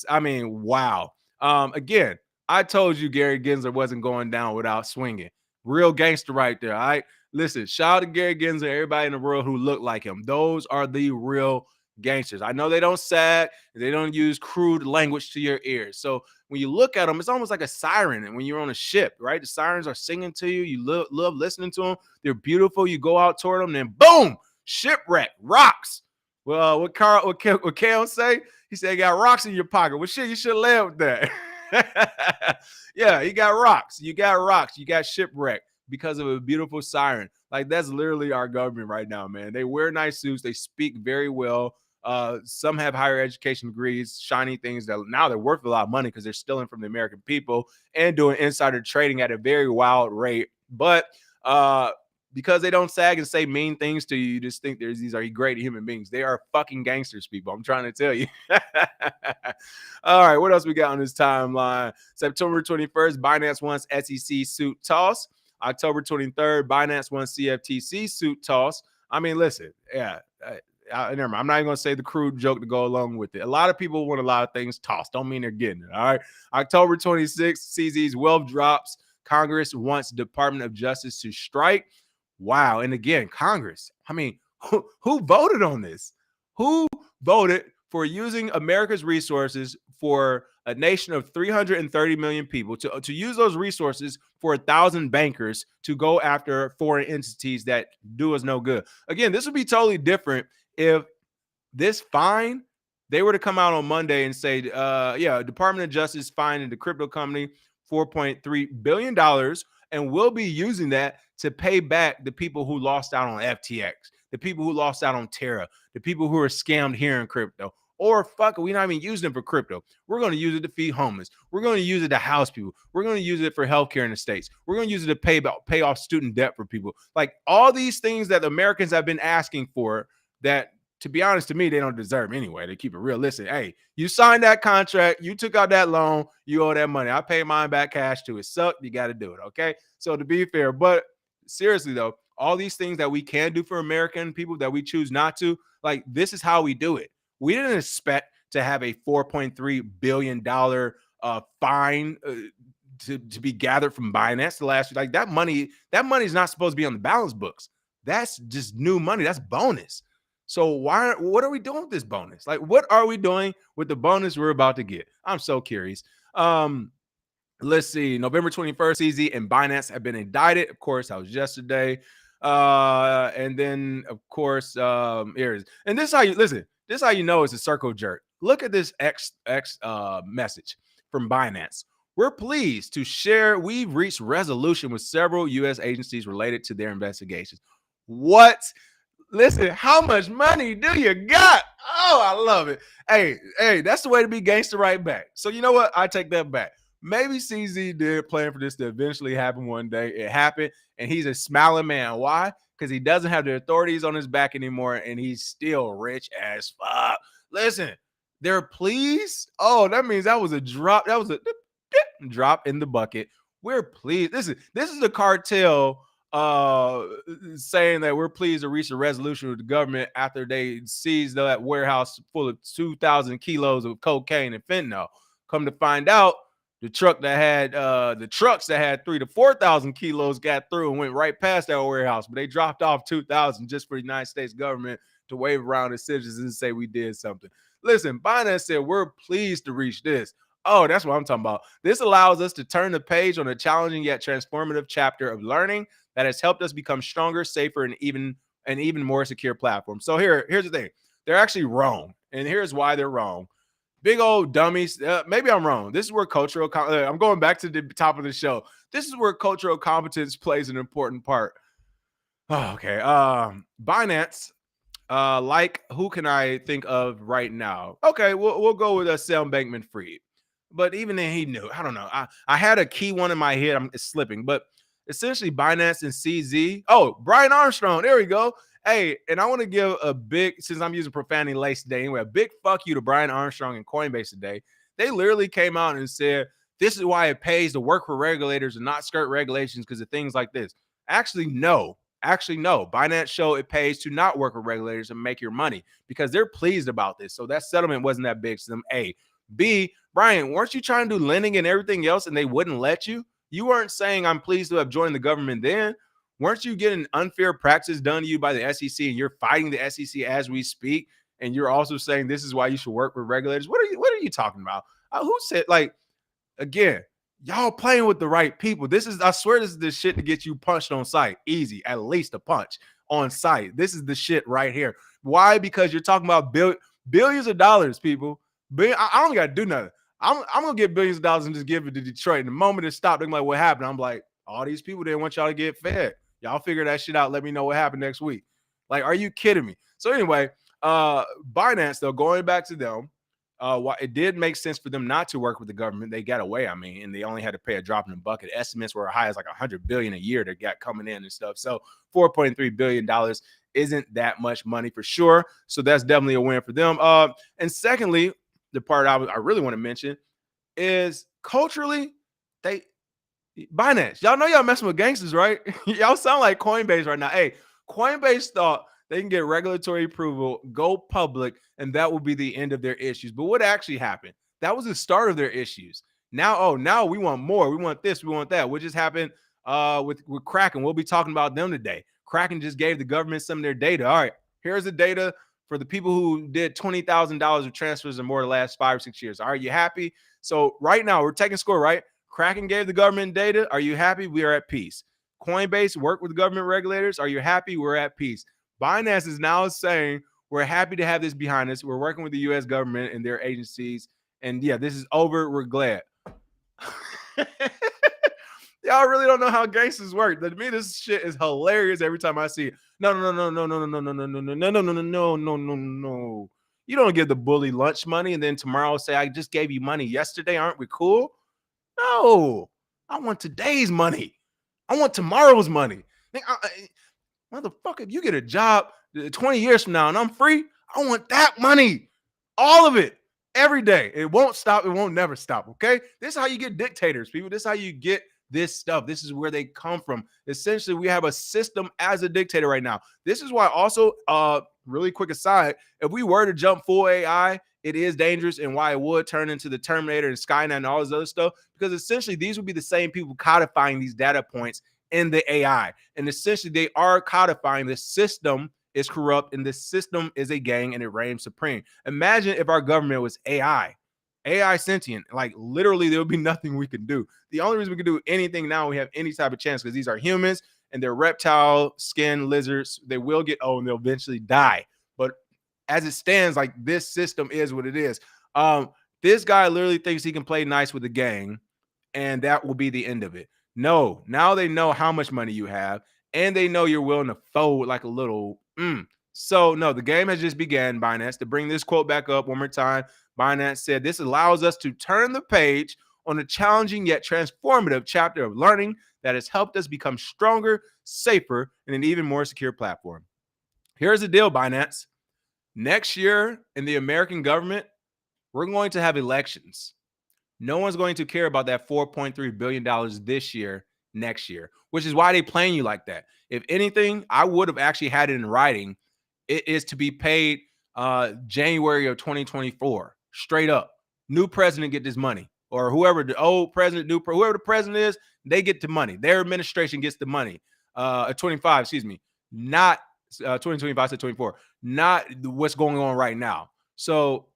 wow. Again, I told you Gary Gensler wasn't going down without swinging. Real gangster right there. All right. Listen, shout out to Gary Gensler, everybody in the world who look like him. Those are the real gangsters. I know they don't sag, they don't use crude language to your ears. So when you look at them, it's almost like a siren. And when you're on a ship, right? The sirens are singing to you. You love listening to them. They're beautiful. You go out toward them, then boom, shipwreck, rocks. Well, what Kale say? He said, you got rocks in your pocket. Well, shit, you should have led with that. Yeah, you got rocks. You got rocks. You got shipwreck because of a beautiful siren. Like, that's literally our government right now, man. They wear nice suits. They speak very well. Some have higher education degrees, shiny things that now they're worth a lot of money because they're stealing from the American people and doing insider trading at a very wild rate. But because they don't sag and say mean things to you, you just think these are great human beings. They are fucking gangsters, people. I'm trying to tell you. All right, what else we got on this timeline? September 21st, Binance wants SEC suit toss. October 23rd, Binance won CFTC suit toss. I mean, listen, yeah. Never mind. I'm not even going to say the crude joke to go along with it. A lot of people want a lot of things tossed. Don't mean they're getting it. All right. October 26th, CZ's wealth drops. Congress wants Department of Justice to strike. Wow. And again, Congress. I mean, who voted on this? Who voted for using America's resources for a nation of 330 million people to use those resources for 1,000 bankers to go after foreign entities that do us no good? Again, this would be totally different if this fine, they were to come out on Monday and say, Department of Justice fined the crypto company $4.3 billion, and we'll be using that to pay back the people who lost out on FTX, the people who lost out on Terra, the people who are scammed here in crypto. Or fuck it, we're not even using it for crypto. We're going to use it to feed homeless. We're going to use it to house people. We're going to use it for healthcare in the States. We're going to use it to pay off student debt for people. Like, all these things that Americans have been asking for that, to be honest, to me, they don't deserve anyway. They keep it real. Listen, hey, you signed that contract. You took out that loan. You owe that money. I pay mine back cash too. It sucked. You got to do it. Okay. So to be fair, but seriously though, all these things that we can do for American people that we choose not to, like, this is how we do it. We didn't expect to have a $4.3 billion fine to be gathered from Binance the last, like, that money is not supposed to be on the balance books. That's just new money. That's bonus. So what are we doing with this bonus? Like, what are we doing with the bonus we're about to get? I'm so curious. Let's see. November 21st, CZ and Binance have been indicted. Of course, that was yesterday. And then, of course, here it is. And this is how you listen. This is how you know it's a circle jerk. Look at this X message from Binance. We're pleased to share we've reached resolution with several U.S. agencies related to their investigations. What? Listen, how much money do you got? Oh, I love it. Hey, that's the way to be gangster right back. So you know what? I take that back. Maybe CZ did plan for this to eventually happen one day. It happened, and he's a smiling man. Why? Because he doesn't have the authorities on his back anymore, and he's still rich as fuck. Listen, they're pleased. Oh, that means that was a drop. That was a drop in the bucket. We're pleased. This is the cartel saying that we're pleased to reach a resolution with the government after they seized that warehouse full of 2,000 kilos of cocaine and fentanyl. Come to find out, the trucks that had 3 to 4,000 kilos got through and went right past that warehouse, but they dropped off 2,000 just for the United States government to wave around the citizens and say we did something. Listen, Binance said we're pleased to reach this. Oh, that's what I'm talking about. This allows us to turn the page on a challenging yet transformative chapter of learning that has helped us become stronger, safer, and even more secure platform. So here's the thing. They're actually wrong. And here's why they're wrong. Big old dummies. Maybe I'm wrong. This is where I'm going back to the top of the show. This is where cultural competence plays an important part. Oh, okay. Binance. Like who can I think of right now? Okay, we'll go with Sam Bankman-Fried. But even then, he knew. I don't know. I had a key one in my head. It's slipping, but essentially Binance and CZ. Oh, Brian Armstrong. There we go. Hey, and I want to give a big, since I'm using profanity laced today anyway, a big fuck you to Brian Armstrong and Coinbase today. They literally came out and said, this is why it pays to work for regulators and not skirt regulations because of things like this. Actually, no. Binance show it pays to not work with regulators and make your money because they're pleased about this. So that settlement wasn't that big to them. A. B. Brian, weren't you trying to do lending and everything else and they wouldn't let you? You weren't saying I'm pleased to have joined the government then. Weren't you getting unfair practice done to you by the SEC and you're fighting the SEC as we speak? And you're also saying this is why you should work with regulators. What are you talking about? Who said, like, again, y'all playing with the right people. I swear this is the shit to get you punched on site. Easy, at least a punch on site. This is the shit right here. Why? Because you're talking about billions of dollars, people. I don't got to do nothing. I'm going to get billions of dollars and just give it to Detroit. And the moment it stopped, they're like, what happened? I'm like, all these people didn't want y'all to get fed. Y'all figure that shit out. Let me know what happened next week. Like, are you kidding me? So anyway, Binance, though, going back to them, it did make sense for them not to work with the government. They got away, and they only had to pay a drop in the bucket. Estimates were as high as like $100 billion a year that got coming in and stuff. So $4.3 billion isn't that much money for sure. So that's definitely a win for them. And secondly, the part I really want to mention is culturally, Binance. Y'all know y'all messing with gangsters, right? Y'all sound like Coinbase right now. Hey, Coinbase thought they can get regulatory approval, go public, and that will be the end of their issues. But what actually happened? That was the start of their issues. Now we want more. We want this. We want that. What just happened with Kraken? We'll be talking about them today. Kraken just gave the government some of their data. All right, here's the data for the people who did $20,000 of transfers or more the last 5 or 6 years. Are you happy? So right now we're taking score, right? Kraken gave the government data. Are you happy? We are at peace. Coinbase worked with government regulators. Are you happy? We're at peace. Binance is now saying we're happy to have this behind us. We're working with the U.S. government and their agencies. And yeah, this is over. We're glad. Y'all really don't know how gangsters work. To me, this shit is hilarious every time I see it. No. You don't give the bully lunch money and then tomorrow say, I just gave you money yesterday. Aren't we cool? No. I want today's money. I want tomorrow's money. Motherfucker, if you get a job 20 years from now and I'm free, I want that money. All of it. Every day. It won't stop. It won't never stop. Okay? This is how you get dictators, people. This is how you get this stuff. This is where they come from. Essentially, we have a system as a dictator right now. This is why also, really quick aside, if we were to jump full AI, it is dangerous and why it would turn into the Terminator and Skynet and all this other stuff, because essentially these would be the same people codifying these data points in the AI. And essentially they are codifying the system is corrupt and the system is a gang and it reigns supreme. Imagine if our government was AI sentient, like literally there would be nothing we could do. The only reason we can do anything now, we have any type of chance, because these are humans and they're reptile skin lizards. They will get old and they'll eventually die. But as it stands, like this system is what it is. This guy literally thinks he can play nice with the gang and that will be the end of it. No, now they know how much money you have and they know you're willing to fold like a little So, no, the game has just began, Binance. To bring this quote back up one more time, Binance said, "This allows us to turn the page on a challenging yet transformative chapter of learning that has helped us become stronger, safer, and an even more secure platform." Here's the deal, Binance. Next year in the American government, we're going to have elections. No one's going to care about that $4.3 billion this year, next year, which is why they playing you like that. If anything, I would have actually had it in writing. It is to be paid January of 2024, straight up. New president get this money, or whoever the old president, whoever the president is, they get the money. Their administration gets the money. 25, excuse me, not 2025 to 24, not what's going on right now. So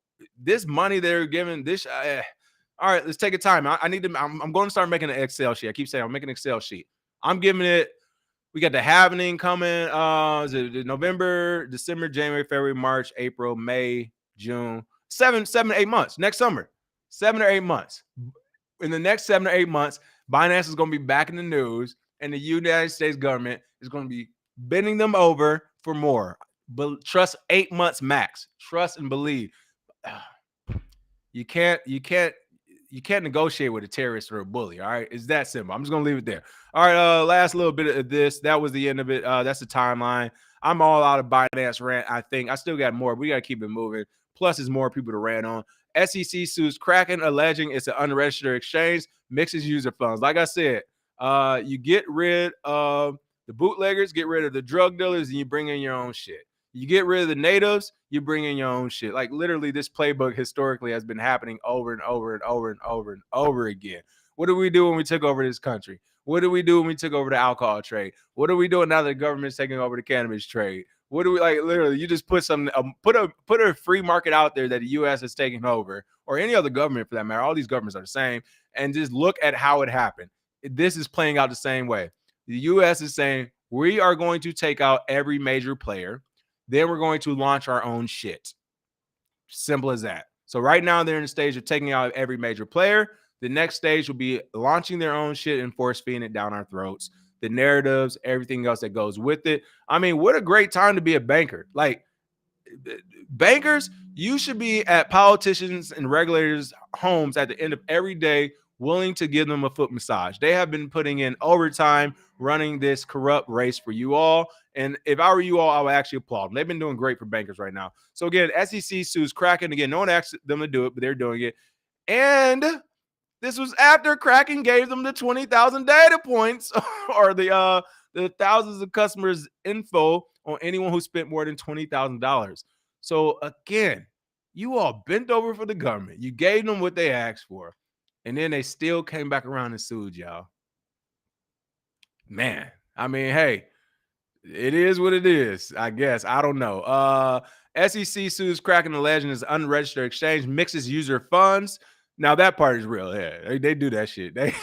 this money they're giving, this all right, let's take a time. I need to. I'm going to start making an Excel sheet. I keep saying I'm making an Excel sheet. I'm giving it. We got the halvening coming. Is it November, December, January, February, March, April, May, June. 7, 8 months. Next summer, 7 or 8 months. In the next 7 or 8 months, Binance is going to be back in the news, and the United States government is going to be bending them over for more. But trust 8 months max. Trust and believe. You can't negotiate with a terrorist or a bully. All right. It's that simple. I'm just going to leave it there. All right. Last little bit of this. That was the end of it. That's the timeline. I'm all out of Binance rant. I think I still got more. We got to keep it moving. Plus, there's more people to rant on. SEC sues Kraken, alleging it's an unregistered exchange, mixes user funds. Like I said, you get rid of the bootleggers, get rid of the drug dealers, and you bring in your own shit. You get rid of the natives, you bring in your own shit. Like literally, this playbook historically has been happening over and over and over and over and over again. What did we do when we took over this country? What did we do when we took over the alcohol trade? What are we doing now that the government's taking over the cannabis trade? What do we like? Literally, you just put some put a free market out there that the U.S. is taking over, or any other government for that matter. All these governments are the same, and just look at how it happened. This is playing out the same way. The U.S. is saying we are going to take out every major player. Then we're going to launch our own shit. Simple as that. So right now they're in the stage of taking out every major player. The next stage will be launching their own shit and force feeding it down our throats. The narratives, everything else that goes with it. I mean, what a great time to be a banker. Like bankers, you should be at politicians and regulators' homes at the end of every day, willing to give them a foot massage. They have been putting in overtime, running this corrupt race for you all. And if I were you all, I would actually applaud them. They've been doing great for bankers right now. So again, SEC sues Kraken. Again, no one asked them to do it, but they're doing it. And this was after Kraken gave them the 20,000 data points or the thousands of customers info on anyone who spent more than $20,000. So again, you all bent over for the government. You gave them what they asked for. And then they still came back around and sued y'all. Man, I mean, hey, it is what it is, I guess. I don't know. SEC sues Kraken, alleging it's unregistered exchange, mixes user funds. Now that part is real. Yeah, they do that shit. They're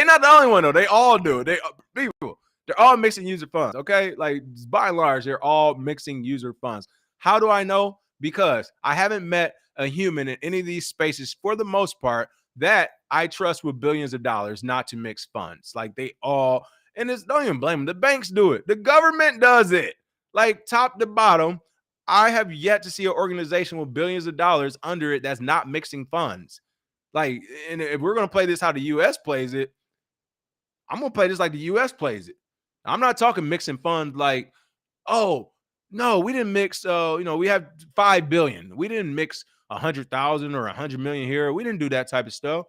not the only one though. They all do it. They're all mixing user funds. Okay, like by and large, they're all mixing user funds. How do I know? Because I haven't met a human in any of these spaces for the most part that I trust with billions of dollars not to mix funds. Like they all, and it's don't even blame them. The banks do it. The government does it. Like top to bottom. I have yet to see an organization with billions of dollars under it that's not mixing funds. Like, and if we're going to play this how the U.S. plays it, I'm going to play this like the U.S. plays it. I'm not talking mixing funds like, oh, no, we didn't mix, we have 5 billion. We didn't mix 100,000 or 100 million here. We didn't do that type of stuff.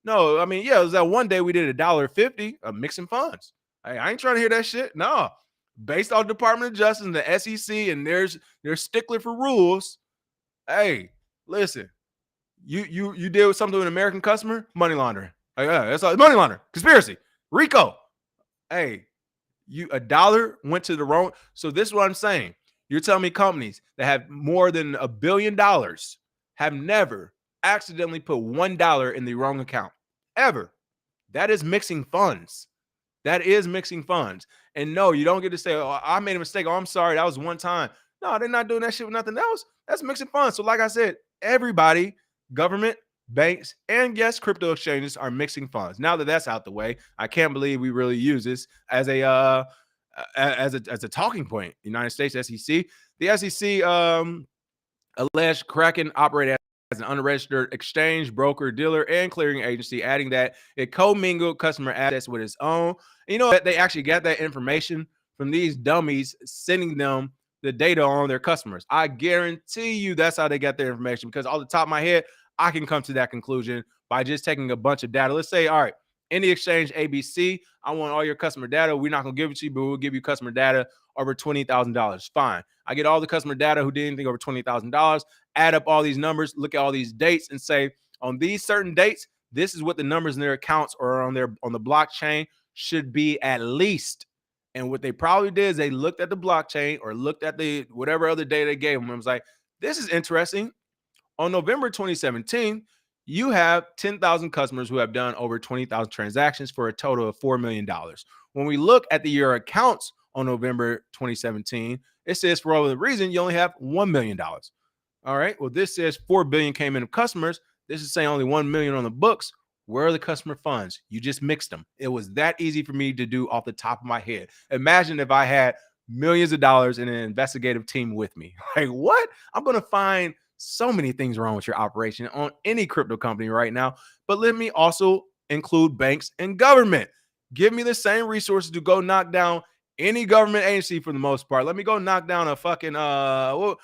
No, I mean, yeah, it was that one day we did $1.50 of mixing funds. Hey, I ain't trying to hear that shit. No. Based on Department of Justice and the SEC and their stickler for rules. Hey, listen, you deal with something with an American customer, money laundering. Hey, that's all, money laundering, conspiracy, RICO. Hey, a dollar went to the wrong. So this is what I'm saying. You're telling me companies that have more than $1 billion have never accidentally put $1 in the wrong account ever. That is mixing funds. That is mixing funds. And no, you don't get to say, oh, I made a mistake. Oh, I'm sorry. That was one time. No, they're not doing that shit with nothing else. That's mixing funds. So like I said, everybody, government, banks, and yes, crypto exchanges are mixing funds. Now that that's out the way, I can't believe we really use this as a as a talking point. United States SEC, the SEC alleged Kraken operated as an unregistered exchange, broker, dealer, and clearing agency, adding that it commingled customer assets with its own. You know that they actually got that information from these dummies sending them the data on their customers. I guarantee you that's how they got their information, because off the top of my head, I can come to that conclusion by just taking a bunch of data. Let's say, all right, in the exchange ABC, I want all your customer data. We're not going to give it to you, but we'll give you customer data over $20,000. Fine. I get all the customer data who did anything over $20,000, add up all these numbers, look at all these dates, and say, on these certain dates, this is what the numbers in their accounts or on the blockchain should be at least. And what they probably did is they looked at the blockchain or looked at the whatever other data they gave them and was like, this is interesting. On November 2017, you have 10,000 customers who have done over 20,000 transactions for a total of $4 million. When we look at your accounts on November 2017, it says for whatever reason, you only have $1 million. All right. Well, this says 4 billion came in of customers. This is saying only 1 million on the books. Where are the customer funds? You just mixed them. It was that easy for me to do off the top of my head. Imagine if I had millions of dollars in an investigative team with me. Like, what? I'm going to find so many things wrong with your operation on any crypto company right now. But let me also include banks and government. Give me the same resources to go knock down any government agency for the most part. Let me go knock down a fucking throw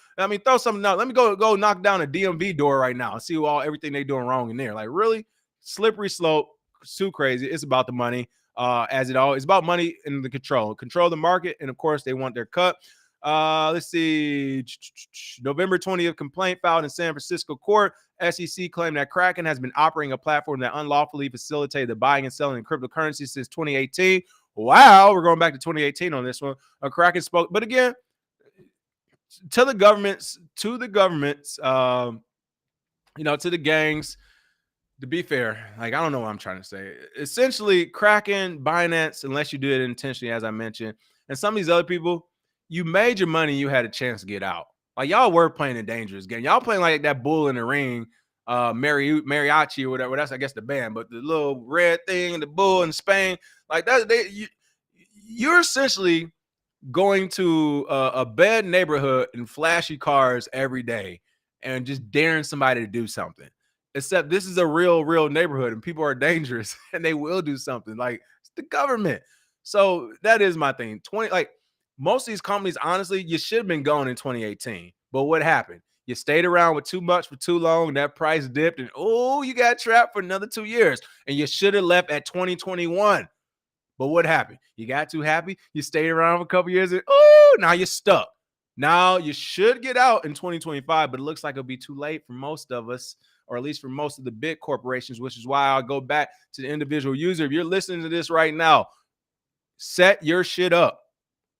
something out. Let me go knock down a DMV door right now and see everything they doing wrong in there. Like, really? Slippery slope, too crazy. It's about the money, as it always. It's about money and the control the market, and of course they want their cut. Let's see. November 20th, complaint filed in San Francisco court. SEC claimed that Kraken has been operating a platform that unlawfully facilitated the buying and selling of cryptocurrency since 2018. Wow, we're going back to 2018 on this one. Kraken spoke, but again, to the governments, to the gangs. To be fair, like, I don't know what I'm trying to say. Essentially, Kraken, Binance, unless you do it intentionally, as I mentioned, and some of these other people, you made your money, you had a chance to get out. Like, y'all were playing a dangerous game. Y'all playing like that bull in the ring, mariachi or whatever. That's, I guess, the band, but the little red thing and the bull in Spain, like that. You're essentially going to a bad neighborhood in flashy cars every day and just daring somebody to do something. Except this is a real neighborhood and people are dangerous and they will do something. Like, it's the government. So that is my thing. Most of these companies, honestly, you should have been gone in 2018. But what happened? You stayed around with too much for too long. That price dipped and you got trapped for another 2 years. And you should have left at 2021. But what happened? You got too happy. You stayed around for a couple years and now you're stuck. Now you should get out in 2025, but it looks like it'll be too late for most of us, or at least for most of the big corporations, which is why I'll go back to the individual user. If you're listening to this right now, set your shit up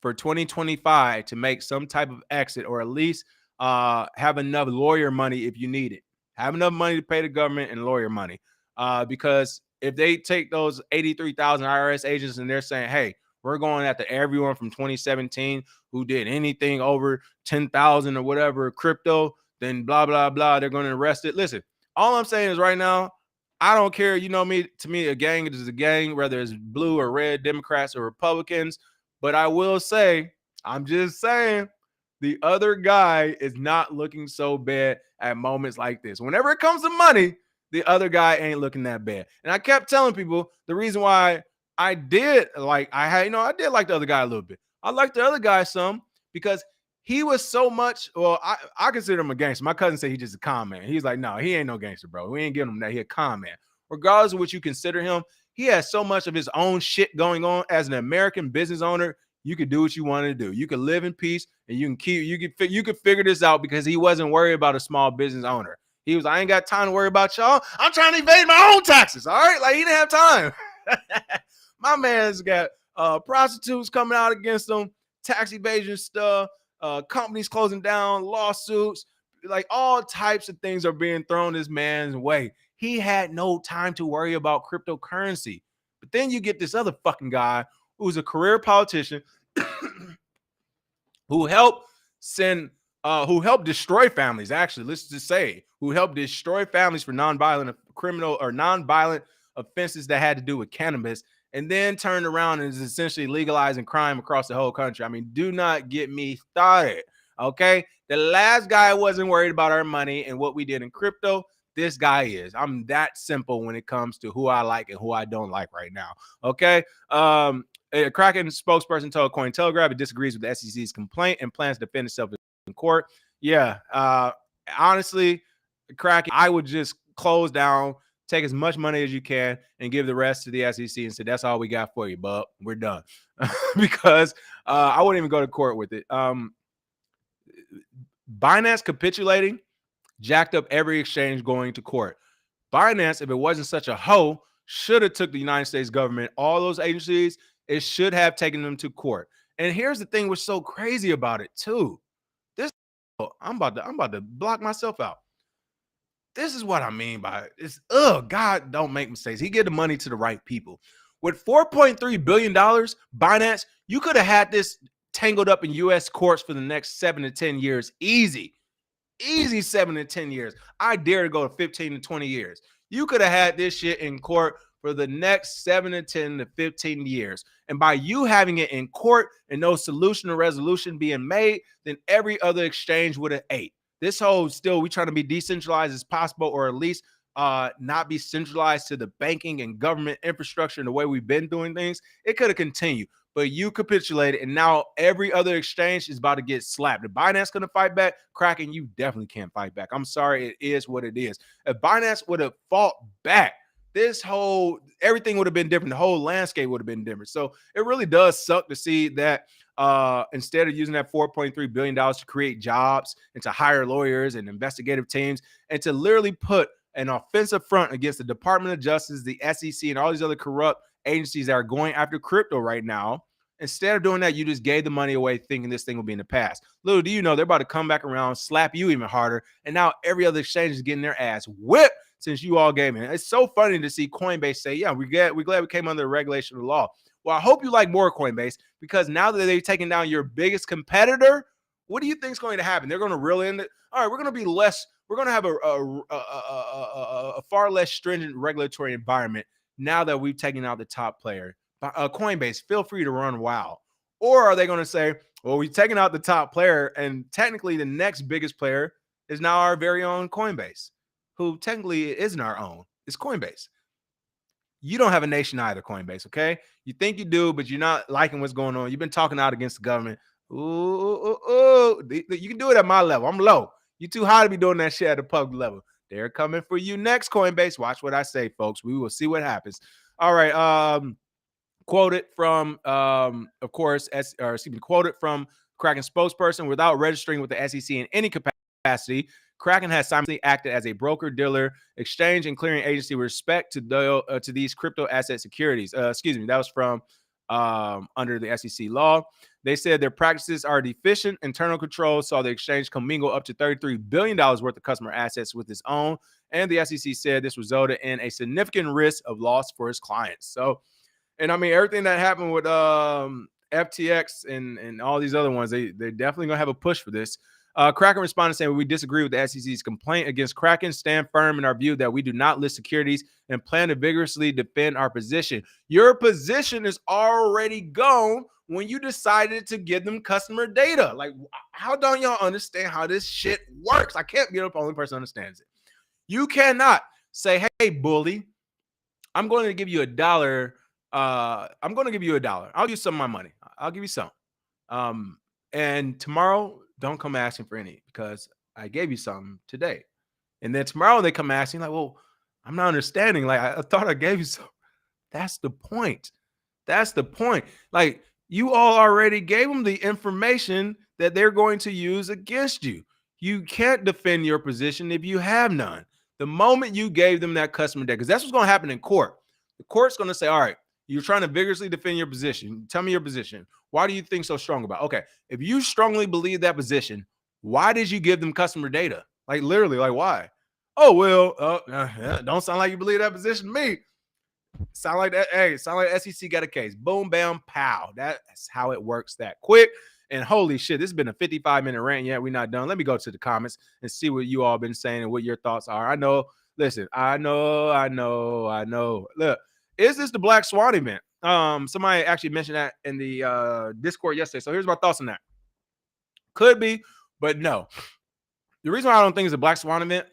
for 2025 to make some type of exit, or at least have enough lawyer money if you need it. Have enough money to pay the government and lawyer money. Because if they take those 83,000 IRS agents and they're saying, hey, we're going after everyone from 2017 who did anything over 10,000 or whatever crypto, then blah, blah, blah, they're going to arrest it. Listen, all I'm saying is right now, I don't care. You know me, to me, a gang is a gang, whether it's blue or red, Democrats or Republicans. But I will say, I'm just saying, the other guy is not looking so bad at moments like this. Whenever it comes to money, the other guy ain't looking that bad. And I kept telling people the reason why I did like I did like the other guy a little bit. I liked the other guy some because he was so much. Well, I consider him a gangster. My cousin said he's just a con man. He's like, no, he ain't no gangster, bro. We ain't giving him that. He a con man. Regardless of what you consider him, he has so much of his own shit going on. As an American business owner, you could do what you wanted to do. You could live in peace and you could figure this out because he wasn't worried about a small business owner. He was, I ain't got time to worry about y'all. I'm trying to evade my own taxes. All right. Like, he didn't have time. My man's got prostitutes coming out against him, tax evasion stuff, companies closing down, lawsuits, like all types of things are being thrown this man's way. He had no time to worry about cryptocurrency. But then you get this other fucking guy who's a career politician who helped destroy families. Actually, let's just say who helped destroy families for nonviolent criminal or nonviolent offenses that had to do with cannabis. and then turned around and is essentially legalizing crime across the whole country. I mean, do not get me started. Okay. The last guy wasn't worried about our money and what we did in crypto. This guy is. I'm that simple when it comes to who I like and who I don't like right now. Okay. A Kraken spokesperson told Cointelegraph it disagrees with the SEC's complaint and plans to defend itself in court. Yeah. Honestly, Kraken, I would just close down, take as much money as you can, and give the rest to the SEC and say, that's all we got for you, bub. We're done. Because I wouldn't even go to court with it. Binance capitulating jacked up every exchange going to court. Binance, if it wasn't such a hoe, should have took the United States government, all those agencies, it should have taken them to court. And here's the thing, what's so crazy about it too. This, I'm about to block myself out. This is what I mean by it. It's, God, don't make mistakes. He gave the money to the right people. With $4.3 billion, Binance, you could have had this tangled up in U.S. courts for the next 7 to 10 years. Easy 7 to 10 years. I dare to go to 15 to 20 years. You could have had this shit in court for the next 7 to 10 to 15 years. And by you having it in court and no solution or resolution being made, then every other exchange would have ate. This whole still, we trying to be decentralized as possible, or at least not be centralized to the banking and government infrastructure and the way we've been doing things. It could have continued, but you capitulated, and now every other exchange is about to get slapped. If Binance going to fight back, Kraken, you definitely can't fight back. I'm sorry, it is what it is. If Binance would have fought back, everything would have been different. The whole landscape would have been different. So it really does suck to see that instead of using that $4.3 billion to create jobs and to hire lawyers and investigative teams and to literally put an offensive front against the Department of Justice, the SEC, and all these other corrupt agencies that are going after crypto right now, instead of doing that, you just gave the money away thinking this thing will be in the past. Little do you know, they're about to come back around, slap you even harder, and now every other exchange is getting their ass whipped since you all gave it. It's so funny to see Coinbase say, yeah, we're glad we came under the regulation of the law. Well, I hope you like more Coinbase, because now that they've taken down your biggest competitor, what do you think is going to happen? They're going to reel in it. All right, we're going to have a far less stringent regulatory environment now that we've taken out the top player. Coinbase, feel free to run wild. Or are they going to say, well, we've taken out the top player, and technically the next biggest player is now our very own Coinbase, who technically isn't our own. It's Coinbase. You don't have a nation either, Coinbase, okay? You think you do, but you're not liking what's going on. You've been talking out against the government. Ooh. You can do it at my level. I'm low. You're too high to be doing that shit at the public level. They're coming for you next, Coinbase. Watch what I say, folks. We will see what happens. All right. Quoted from, quoted from Kraken spokesperson, without registering with the SEC in any capacity, Kraken has simultaneously acted as a broker, dealer, exchange, and clearing agency with respect to these crypto asset securities. That was from under the SEC law. They said their practices are deficient. Internal control saw the exchange commingle up to $33 billion worth of customer assets with its own. And the SEC said this resulted in a significant risk of loss for its clients. So, and I mean, everything that happened with FTX and all these other ones, they're definitely going to have a push for this. Kraken responded saying, we disagree with the SEC's complaint against Kraken, stand firm in our view that we do not list securities and plan to vigorously defend our position. Your position is already gone when you decided to give them customer data. Like, how don't y'all understand how this shit works? I can't be the only person who understands it. You cannot say, hey, bully, I'm going to give you $1. I'm going to give you $1. I'll give you some of my money. I'll give you some. And tomorrow, don't come asking for any, because I gave you something today. And then tomorrow they come asking, like, well, I'm not understanding. Like, I thought I gave you some. That's the point. That's the point. Like, you all already gave them the information that they're going to use against you. You can't defend your position if you have none. The moment you gave them that customer data, because that's what's going to happen in court. The court's going to say, all right, you're trying to vigorously defend your position. Tell me your position. Why do you think so strong about it? Okay, if you strongly believe that position, why did you give them customer data? Like, literally, like, why? Oh, well, don't sound like you believe that position to me. Sound like that. Hey, sound like SEC got a case. Boom, bam, pow. That's how it works that quick. And holy shit, this has been a 55-minute rant. Yeah, we're not done. Let me go to the comments and see what you all been saying and what your thoughts are. I know. Look, is this the Black Swan event? Somebody actually mentioned that in the Discord yesterday. So here's my thoughts on that. Could be, but no. The reason why I don't think it's a black swan event,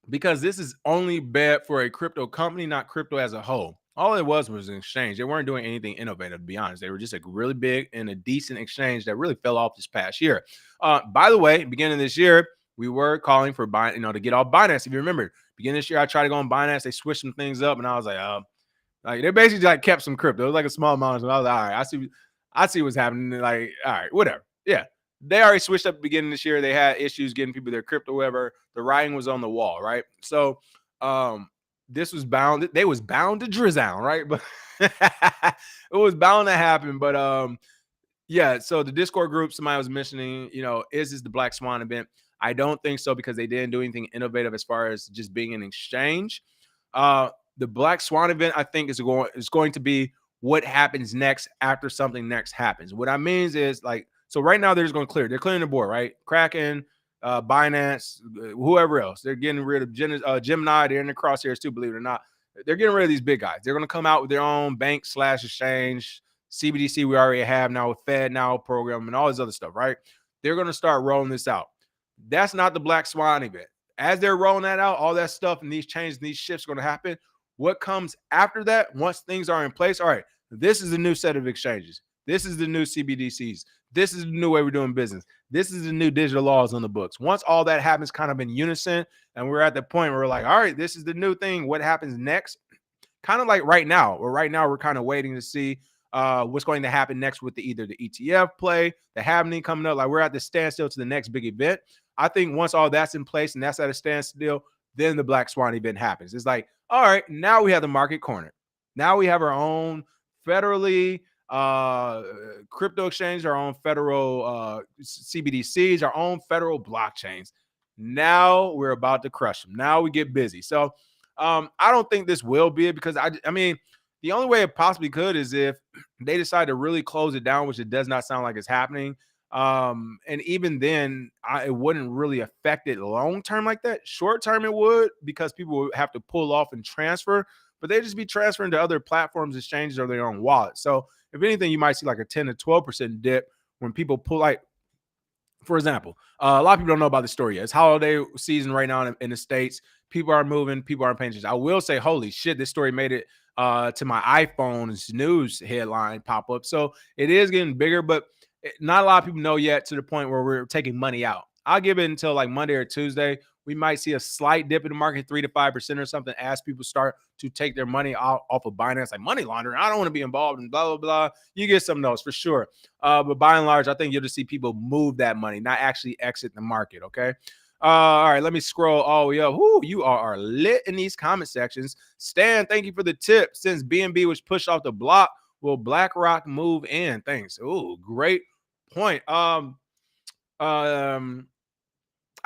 because this is only bad for a crypto company, not crypto as a whole. All it was an exchange. They weren't doing anything innovative, to be honest. They were just a really big and a decent exchange that really fell off this past year. By the way, beginning of this year, we were calling for to get off Binance. If you remember, beginning of this year, I tried to go on Binance. They switched some things up, and I was like they basically like kept some crypto. It was like a small amount. So I was like, all right, I see what's happening. Like, all right, whatever. Yeah. They already switched up at the beginning of this year. They had issues getting people their crypto, whatever. The writing was on the wall, right? So this was bound. They was bound to drizzle, right? But it was bound to happen. But yeah. So the Discord group, somebody was mentioning, is this the Black Swan event? I don't think so, because they didn't do anything innovative as far as just being an exchange. The Black Swan event, I think, is going to be what happens next after something next happens. What I mean is like, so right now they're just going to clear. They're clearing the board, right? Kraken, Binance, whoever else. They're getting rid of Gemini. They're in the crosshairs too, believe it or not. They're getting rid of these big guys. They're going to come out with their own bank/exchange. CBDC we already have now with Fed Now program and all this other stuff, right? They're going to start rolling this out. That's not the Black Swan event. As they're rolling that out, all that stuff and these changes, these shifts are going to happen. What comes after that, once things are in place, all right, this is the new set of exchanges. This is the new CBDCs. This is the new way we're doing business. This is the new digital laws on the books. Once all that happens kind of in unison, and we're at the point where we're like, all right, this is the new thing. What happens next? Kind of like right now, we're kind of waiting to see what's going to happen next with either the ETF play, the happening coming up. Like, we're at the standstill to the next big event. I think once all that's in place and that's at a standstill, then the Black Swan event happens. It's like, all right, now we have the market cornered. Now we have our own federally crypto exchange, our own federal CBDCs, our own federal blockchains. Now we're about to crush them. Now we get busy. So I don't think this will be it, because I mean, the only way it possibly could is if they decide to really close it down, which it does not sound like it's happening. And even then, it wouldn't really affect it long term like that. Short term, it would, because people would have to pull off and transfer, but they just be transferring to other platforms, exchanges, or their own wallet. So if anything, you might see like a 10 to 12% dip when people pull, like, for example, a lot of people don't know about the story yet. It's holiday season right now in the States. People are moving. People aren't paying attention. I will say, holy shit, this story made it to my iPhone's news headline pop up. So it is getting bigger, but not a lot of people know yet, to the point where we're taking money out. I'll give it until like Monday or Tuesday. We might see a slight dip in the market, 3 to 5% or something, as people start to take their money off of Binance, like money laundering. I don't want to be involved in blah, blah, blah. You get some of those for sure. But by and large, I think you'll just see people move that money, not actually exit the market, okay? All right, let me scroll all the way up. Woo, you are lit in these comment sections. Stan, thank you for the tip. Since BNB was pushed off the block, will BlackRock move in? Thanks. Oh, great point.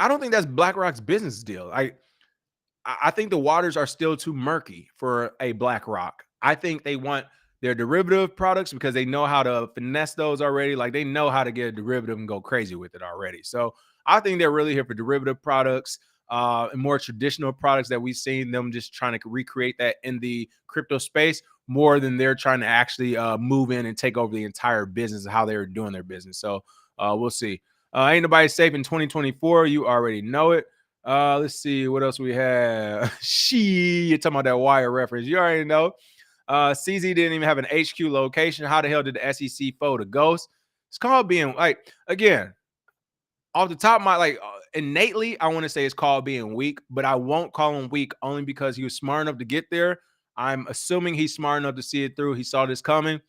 I don't think that's BlackRock's business deal. I think the waters are still too murky for a BlackRock. I think they want their derivative products because they know how to finesse those already. Like, they know how to get a derivative and go crazy with it already. So I think they're really here for derivative products and more traditional products that we've seen them just trying to recreate that in the crypto space, more than they're trying to actually move in and take over the entire business of how they're doing their business. So we'll see. Ain't nobody safe in 2024. You already know it. Let's see what else we have. You're talking about that wire reference. You already know. CZ didn't even have an HQ location. How the hell did the SEC fold a ghost? It's called being, like, again, off the top of my, innately, I want to say it's called being weak, but I won't call him weak only because he was smart enough to get there. I'm assuming he's smart enough to see it through. He saw this coming.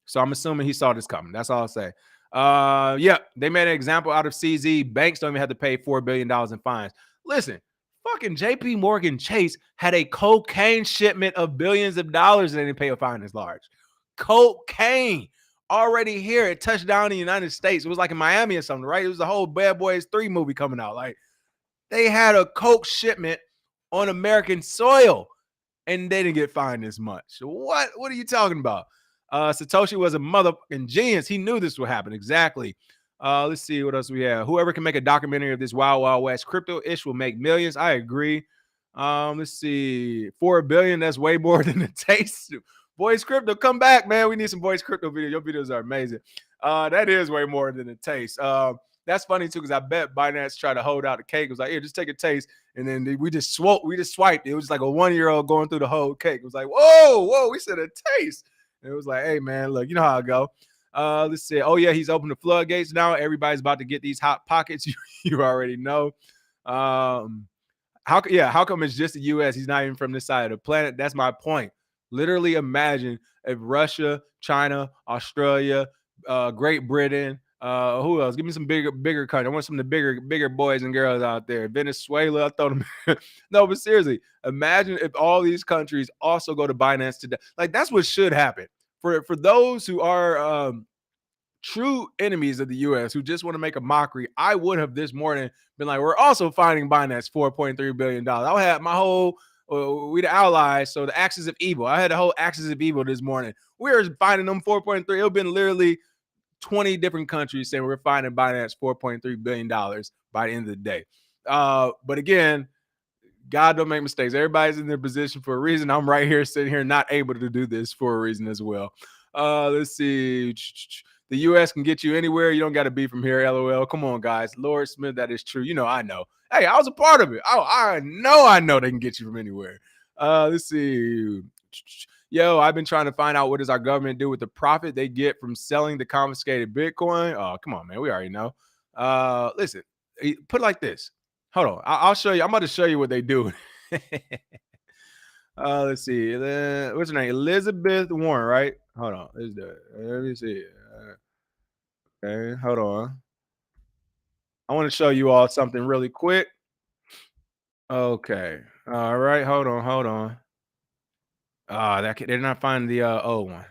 So I'm assuming he saw this coming. That's all I'll say. Yeah, they made an example out of CZ. Banks don't even have to pay $4 billion in fines. Listen, fucking JP Morgan Chase had a cocaine shipment of billions of dollars and they didn't pay a fine as large. Cocaine already here. It touched down in the United States. It was like in Miami or something, right? It was the whole Bad Boys 3 movie coming out. Like, they had a coke shipment on American soil and they didn't get fined as much. What are you talking about? Satoshi was a motherfucking genius. He knew this would happen. Exactly. Let's see what else we have. Whoever can make a documentary of this Wild Wild West crypto-ish will make millions. I agree. Let's see. $4 billion, that's way more than it takes. Boys Crypto, come back, man. We need some Boys Crypto videos. Your videos are amazing. That is way more than a taste. That's funny too, because I bet Binance tried to hold out the cake. It was like, here, just take a taste. And then we just swiped. It was like a 1-year-old going through the whole cake. It was like, whoa, we said a taste. And it was like, hey, man, look, you know how I go. Let's see. Oh, yeah, he's opened the floodgates now. Everybody's about to get these hot pockets. You already know. How come it's just the U.S.? He's not even from this side of the planet. That's my point. Literally imagine if Russia, China, Australia, Great Britain, who else? Give me some bigger country. I want some of the bigger boys and girls out there. Venezuela, I thought them. No, but seriously, imagine if all these countries also go to Binance today. Like, that's what should happen. For those who are true enemies of the U.S. who just want to make a mockery, I would have this morning been like, we're also finding Binance $4.3 billion. I had my whole, we the allies, so the axis of evil. I had the whole axis of evil this morning. We were finding them 4.3. It would have been literally 20 different countries saying we're finding Binance $4.3 billion by the end of the day. But again, God don't make mistakes. Everybody's in their position for a reason. I'm right here sitting here not able to do this for a reason as well. Let's see. The U.S. can get you anywhere. You don't got to be from here, LOL. Come on, guys. Lord Smith, that is true. You know, I know. Hey, I was a part of it. Oh, I know they can get you from anywhere. Let's see. Yo, I've been trying to find out what does our government do with the profit they get from selling the confiscated Bitcoin. Oh, come on, man. We already know. Listen, put it like this. Hold on. I'll show you. I'm about to show you what they do. Let's see. What's her name? Elizabeth Warren, right? Hold on. Let me see. Okay, hold on. I want to show you all something really quick. Okay. All right. Hold on. They're not finding the old one.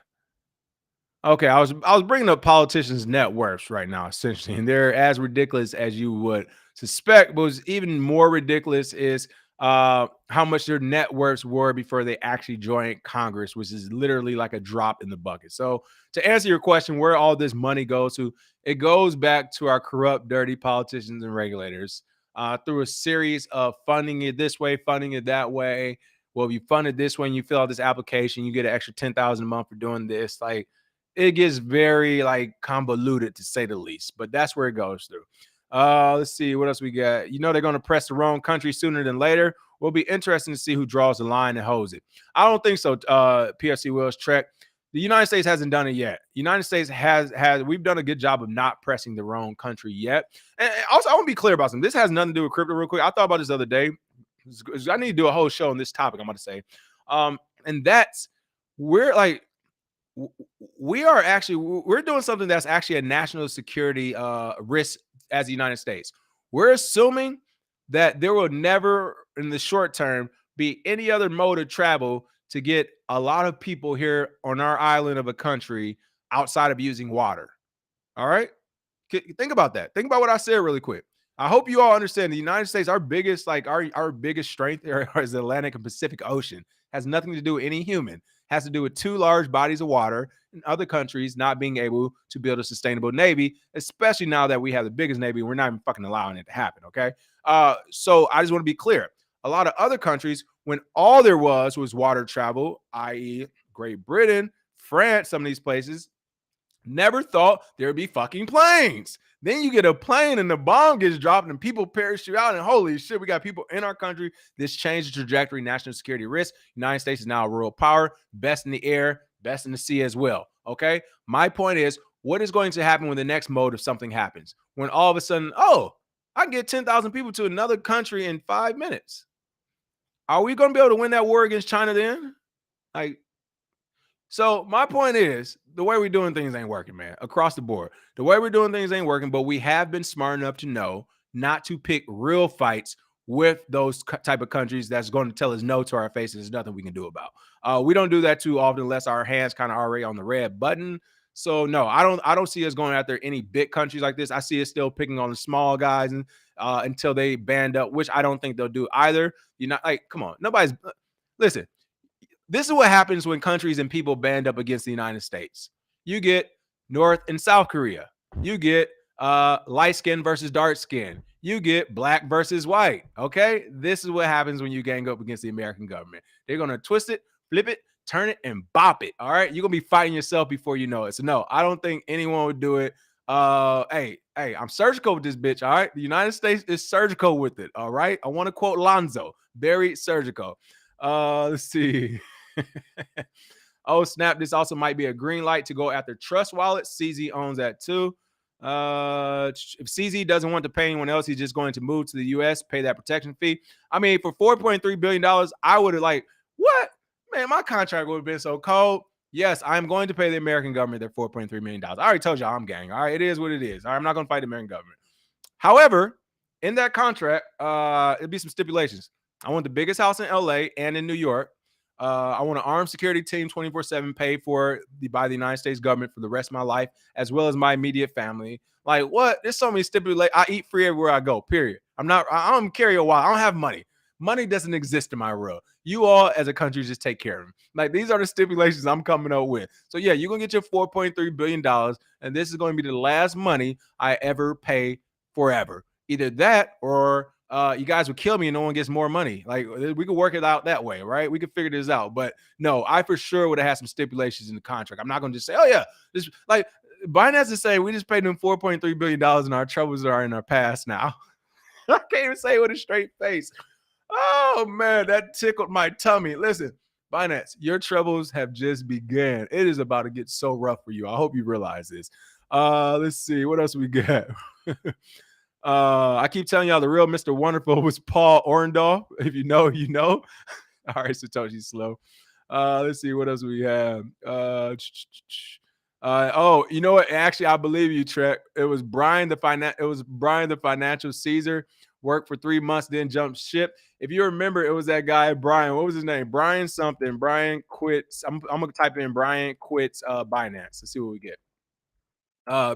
Okay, I was bringing up politicians' net worths right now, essentially, and they're as ridiculous as you would suspect. But what's even more ridiculous is how much their net worths were before they actually joined Congress, which is literally like a drop in the bucket. So, to answer your question, where all this money goes to, it goes back to our corrupt, dirty politicians and regulators through a series of funding it this way, funding it that way. Well, if you fund it this way and you fill out this application, you get an extra $10,000 a month for doing this. Like, it gets very like convoluted to say the least, but that's where it goes through. Let's see what else we got. You know, they're going to press the wrong country sooner than later. Will be interesting to see who draws the line and holds it. I don't think so. PFC Wills Trek. The United States hasn't done it yet. United States has we've done a good job of not pressing the wrong country yet. And also, I want to be clear about something. This has nothing to do with crypto. Real quick, I thought about this the other day. I need to do a whole show on this topic. I'm about to say, and that's we're like we're doing something that's actually a national security risk as the United States. We're assuming that there will never in the short term be any other mode of travel to get a lot of people here on our island of a country outside of using water. All right, think about that. Think about what I said really quick. I hope you all understand the United States, our biggest, like our biggest strength is the Atlantic and Pacific Ocean. Has nothing to do with any human. Has to do with two large bodies of water and other countries not being able to build a sustainable navy, especially now that we have the biggest navy. We're not even fucking allowing it to happen. Okay. So I just want to be clear. A lot of other countries, when all there was water travel, i.e., Great Britain, France, some of these places, never thought there'd be fucking planes. Then you get a plane and the bomb gets dropped and people parachute out, and holy shit, we got people in our country. This changed the trajectory, national security risk. United States is now a world power, best in the air, best in the sea as well. Okay. My point is, what is going to happen when the next mode of something happens? When all of a sudden, oh, I can get 10,000 people to another country in 5 minutes. Are we going to be able to win that war against China then? Like, so my point is, the way we're doing things ain't working, man, across the board. The way we're doing things ain't working, but we have been smart enough to know not to pick real fights with those type of countries that's going to tell us no to our faces. There's nothing we can do about. We don't do that too often unless our hands kind of already on the red button. So no, I don't see us going after any big countries like this. I see us still picking on the small guys and until they band up, which I don't think they'll do either. You're not like, come on, nobody's listen. This is what happens when countries and people band up against the United States. You get North and South Korea. You get light skin versus dark skin. You get black versus white. Okay, this is what happens when you gang up against the American government. They're gonna twist it, flip it, turn it and bop it. All right, you're gonna be fighting yourself before you know it. So no, I don't think anyone would do it. Hey, I'm surgical with this bitch. All right, the United States is surgical with it. All right, I want to quote Lonzo, very surgical. Let's see. Oh snap! This also might be a green light to go after Trust Wallet. CZ owns that too. If CZ doesn't want to pay anyone else, he's just going to move to the US, pay that protection fee. I mean, for $4.3 billion, I would have like, what? Man, my contract would have been so cold. Yes, I'm going to pay the American government their $4.3 million. I already told y'all I'm gang. All right, it is what it is. All right, I'm not going to fight the American government. However, in that contract, it'd be some stipulations. I want the biggest house in LA and in New York. I want an armed security team 24/7 paid for by the United States government for the rest of my life, as well as my immediate family. Like, what? There's so many stipulations. I eat free everywhere I go, period. I don't carry a wallet. I don't have money. Money doesn't exist in my world. You all, as a country, just take care of them. Like, these are the stipulations I'm coming up with. So, yeah, you're going to get your $4.3 billion, and this is going to be the last money I ever pay forever. Either that or you guys would kill me and no one gets more money. Like, we could work it out that way, right? We could figure this out. But no, I for sure would have had some stipulations in the contract. I'm not going to just say, oh, yeah, this, like Binance is saying we just paid them $4.3 billion and our troubles are in our past now. I can't even say it with a straight face. Oh, man, that tickled my tummy. Listen, Binance, your troubles have just begun. It is about to get so rough for you. I hope you realize this. Let's see. What else we got? I keep telling y'all the real Mr. Wonderful was Paul Orndorff. If you know, you know. All right, Satoshi Slow. Let's see what else we have. Oh, you know what? Actually, I believe you, Trek. It was Brian the financial Caesar. Worked for 3 months, then jumped ship. If you remember, it was that guy Brian. What was his name? Brian something. Brian quits. I'm gonna type in Brian quits Binance. Let's see what we get.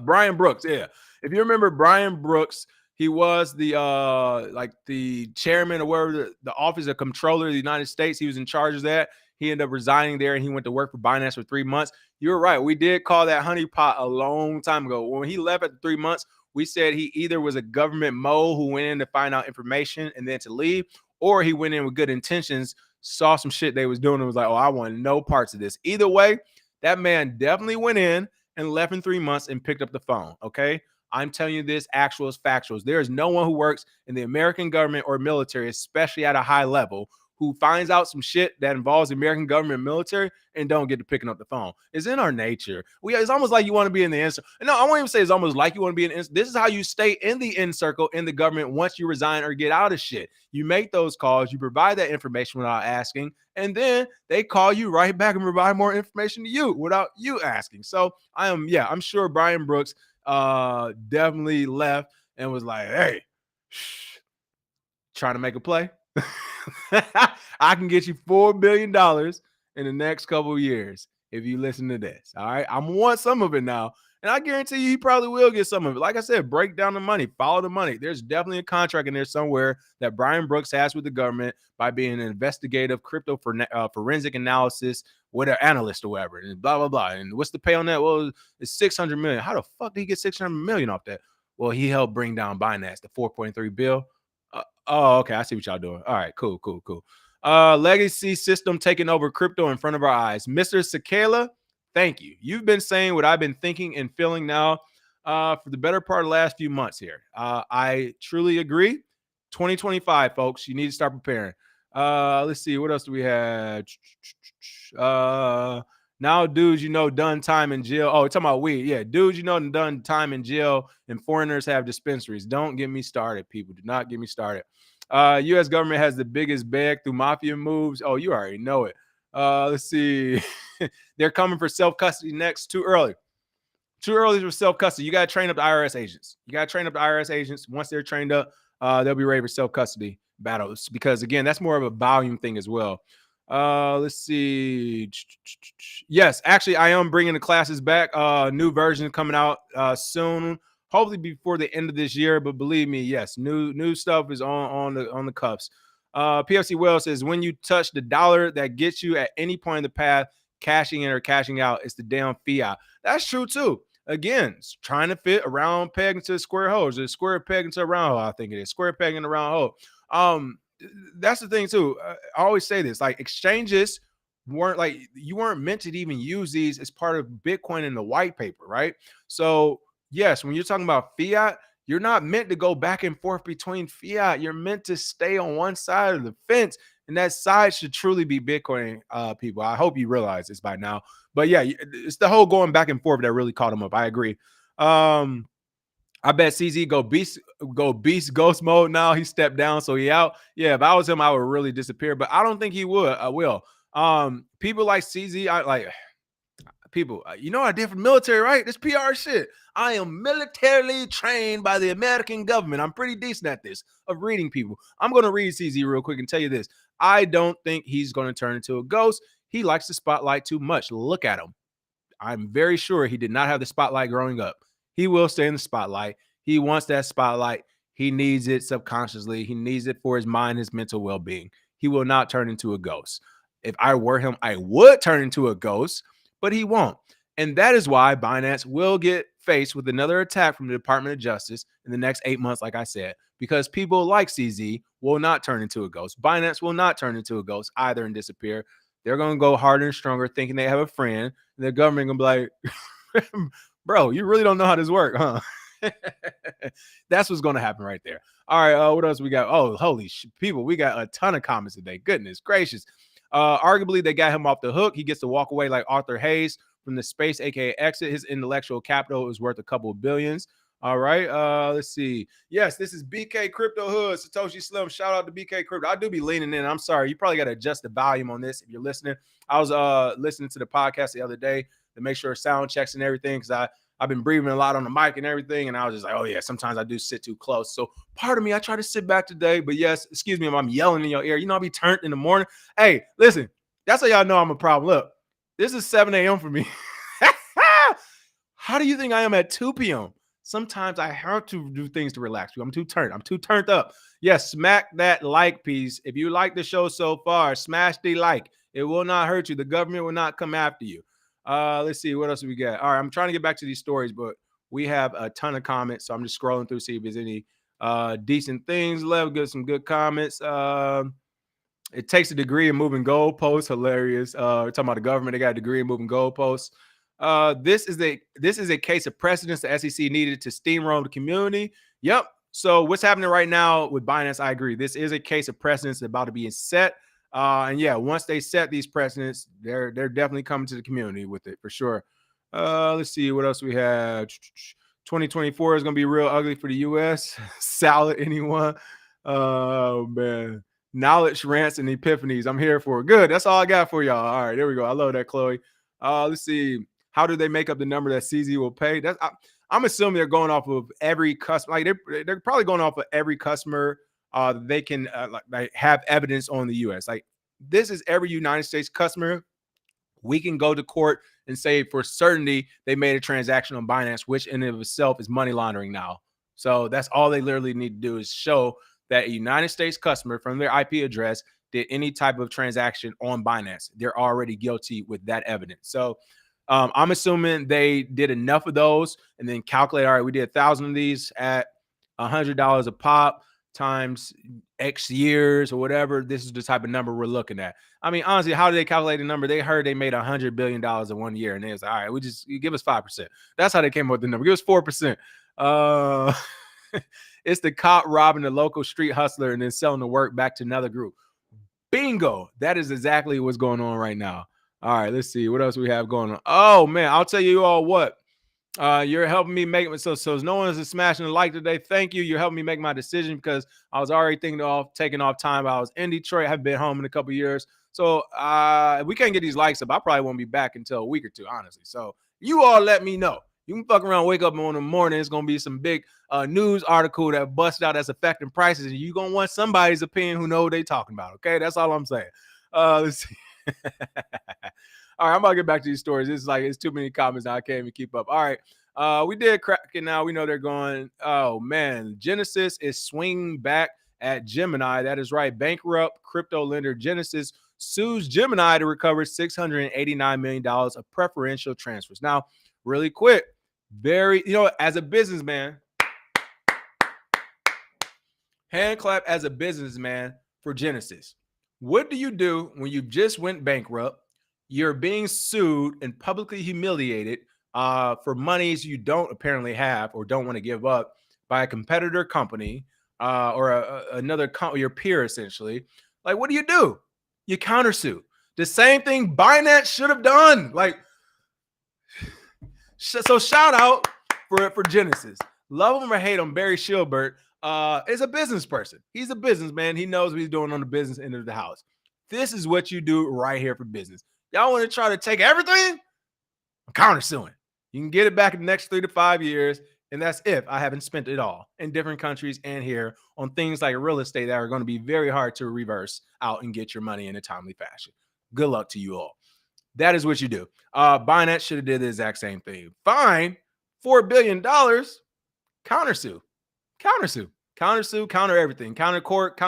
Brian Brooks. Yeah, if you remember Brian Brooks, he was the like the chairman or whatever, the office of comptroller of the United States. He was in charge of that. He ended up resigning there and he went to work for Binance for 3 months. You're right. We did call that honeypot a long time ago. When he left after 3 months, we said he either was a government mole who went in to find out information and then to leave, or he went in with good intentions, saw some shit they was doing and was like, oh, I want no parts of this. Either way, that man definitely went in and left in 3 months and picked up the phone. Okay. I'm telling you this, actuals, factuals. There is no one who works in the American government or military, especially at a high level, who finds out some shit that involves the American government and military and don't get to picking up the phone. It's in our nature. It's almost like you want to be in the inner circle. No, I won't even say it's almost like you want to be in the This is how you stay in the inner circle in the government once you resign or get out of shit. You make those calls, you provide that information without asking, and then they call you right back and provide more information to you without you asking. So I'm sure Brian Brooks definitely left and was like, hey, trying to make a play. I can get you $4 billion in the next couple of years if you listen to this. All right. I'm want some of it now. And I guarantee you, he probably will get some of it. Like I said, break down the money, follow the money. There's definitely a contract in there somewhere that Brian Brooks has with the government by being an investigative crypto forensic analysis, whatever analyst or whatever, and blah, blah, blah. And what's the pay on that? Well, it's $600 million. How the fuck did he get $600 million off that? Well, he helped bring down Binance, the 4.3 bill. Oh, okay. I see what y'all doing. All right, cool. Legacy system taking over crypto in front of our eyes. Mr. Sakela, thank you. You've been saying what I've been thinking and feeling now for the better part of the last few months here. I truly agree. 2025, folks, you need to start preparing. Let's see. What else do we have? Now, dudes, done time in jail. Oh, you're talking about weed. Yeah, dudes, done time in jail and foreigners have dispensaries. Don't get me started, people. Do not get me started. U.S. government has the biggest bag through mafia moves. Oh, you already know it. Let's see. They're coming for self-custody next. Too early. Too early for self-custody. You got to train up the IRS agents. Once they're trained up, they'll be ready for self-custody battles because, again, that's more of a volume thing as well. Let's see. Yes, actually, I am bringing the classes back. New version coming out soon. Hopefully before the end of this year, but believe me, yes, new stuff is on the cuffs. PFC Wells says when you touch the dollar that gets you at any point in the path, cashing in or cashing out, it's the damn fiat. That's true too. Again, it's trying to fit a round peg into a square hole. It's a square peg into a round hole. I think it is square peg in a round hole. That's the thing too. I always say this: like exchanges you weren't meant to even use these as part of Bitcoin in the white paper, right? So yes, when you're talking about fiat, you're not meant to go back and forth between fiat. You're meant to stay on one side of the fence, and that side should truly be Bitcoin. People, I hope you realize this by now. But yeah, it's the whole going back and forth that really caught him up. I agree. I bet CZ go beast ghost mode now. He stepped down, so he out. Yeah, if I was him, I would really disappear. But I don't think he would. I will. People like CZ, I like people. You know what I did for the military, right? This PR shit. I am militarily trained by the American government. I'm pretty decent at this of reading people. I'm gonna read CZ real quick and tell you this. I don't think he's gonna turn into a ghost. He likes the spotlight too much. Look at him. I'm very sure he did not have the spotlight growing up. He will stay in the spotlight. He wants that spotlight. He needs it subconsciously. He needs it for his mind, his mental well-being. He will not turn into a ghost. If I were him, I would turn into a ghost, but he won't. And that is why Binance will get faced with another attack from the Department of Justice in the next 8 months, like I said, because people like CZ will not turn into a ghost. Binance will not turn into a ghost either and disappear. They're going to go harder and stronger, thinking they have a friend. And the government going to be like, bro, you really don't know how this works, huh? That's what's going to happen right there. All right, what else we got? Oh, holy people, we got a ton of comments today. Goodness gracious. Arguably, they got him off the hook. He gets to walk away like Arthur Hayes from the space, aka exit. His intellectual capital is worth a couple of billions. All right. Let's see. Yes, this is BK Crypto Hood. Satoshi Slim. Shout out to BK Crypto. I do be leaning in. I'm sorry. You probably got to adjust the volume on this if you're listening. I was listening to the podcast the other day to make sure sound checks and everything, because I've been breathing a lot on the mic and everything. And I was just like, oh yeah, sometimes I do sit too close. So part of me, I try to sit back today. But yes, excuse me if I'm yelling in your ear. You know, I'll be turned in the morning. Hey, listen, that's how y'all know I'm a problem. Look, this is 7 a.m. for me. How do you think I am at 2 p.m.? Sometimes I have to do things to relax. I'm too turned up. Yes, smack that like piece. If you like the show so far, smash the like. It will not hurt you. The government will not come after you. Let's see. What else we got? All right. I'm trying to get back to these stories, but we have a ton of comments. So I'm just scrolling through, see if there's any decent things left. Get some good comments. It takes a degree in moving goalposts. Hilarious. We're talking about the government. They got a degree in moving goalposts. This is a case of precedence the SEC needed to steamroll the community. Yep. So what's happening right now with Binance? I agree. This is a case of precedence about to be set. And yeah, once they set these precedents, they're definitely coming to the community with it for sure. Let's see what else we have. 2024 is gonna be real ugly for the US. Salad, anyone? Oh man. Knowledge, rants, and epiphanies. I'm here for it. Good. That's all I got for y'all. All right, there we go. I love that, Chloe. Let's see. How do they make up the number that CZ will pay? I'm assuming they're going off of every customer. Like they're probably going off of every customer they can like have evidence on the US. Like this is every United States customer. We can go to court and say for certainty they made a transaction on Binance, which in and of itself is money laundering now. So that's all they literally need to do is show that a United States customer from their IP address did any type of transaction on Binance. They're already guilty with that evidence. So I'm assuming they did enough of those and then calculate, all right, we did 1,000 of these at $100 a pop times X years or whatever. This is the type of number we're looking at. I mean, honestly, how did they calculate the number? They heard they made $100 billion in 1 year, and they was like, all right, you give us 5%. That's how they came up with the number. Give us 4%. It's the cop robbing the local street hustler and then selling the work back to another group. Bingo. That is exactly what's going on right now. All right, let's see what else we have going on. Oh man, I'll tell you all what. You're helping me make it. So no one's smashing the like today. Thank you. You're helping me make my decision because I was already taking off time. I was in Detroit. I haven't been home in a couple of years. So if we can't get these likes up, I probably won't be back until a week or two, honestly. So you all let me know. You can fuck around, wake up in the morning. It's gonna be some big news article that busted out that's affecting prices, and you're gonna want somebody's opinion who know what they talking about. Okay, that's all I'm saying. Let's see. All right, I'm about to get back to these stories. It's too many comments now. I can't even keep up. All right. We did Kraken now. We know they're going. Oh man, Genesis is swinging back at Gemini. That is right. Bankrupt crypto lender Genesis sues Gemini to recover $689 million of preferential transfers. Now, really quick, as a businessman, hand clap as a businessman for Genesis. What do you do when you just went bankrupt? you're being sued and publicly humiliated for monies you don't apparently have or don't want to give up by a competitor company or another your peer, essentially. Like, what do? You countersue. The same thing Binance should have done. Like, so shout out for Genesis. Love him or hate him, Barry Shilbert is a business person. He's a businessman. He knows what he's doing on the business end of the house. This is what you do right here for business. Y'all want to try to take everything? I'm countersuing. You can get it back in the next 3 to 5 years. And that's if I haven't spent it all in different countries and here on things like real estate that are going to be very hard to reverse out and get your money in a timely fashion. Good luck to you all. That is what you do. Binance should have did the exact same thing. Fine, $4 billion. Countersue. Counter everything. Counter court,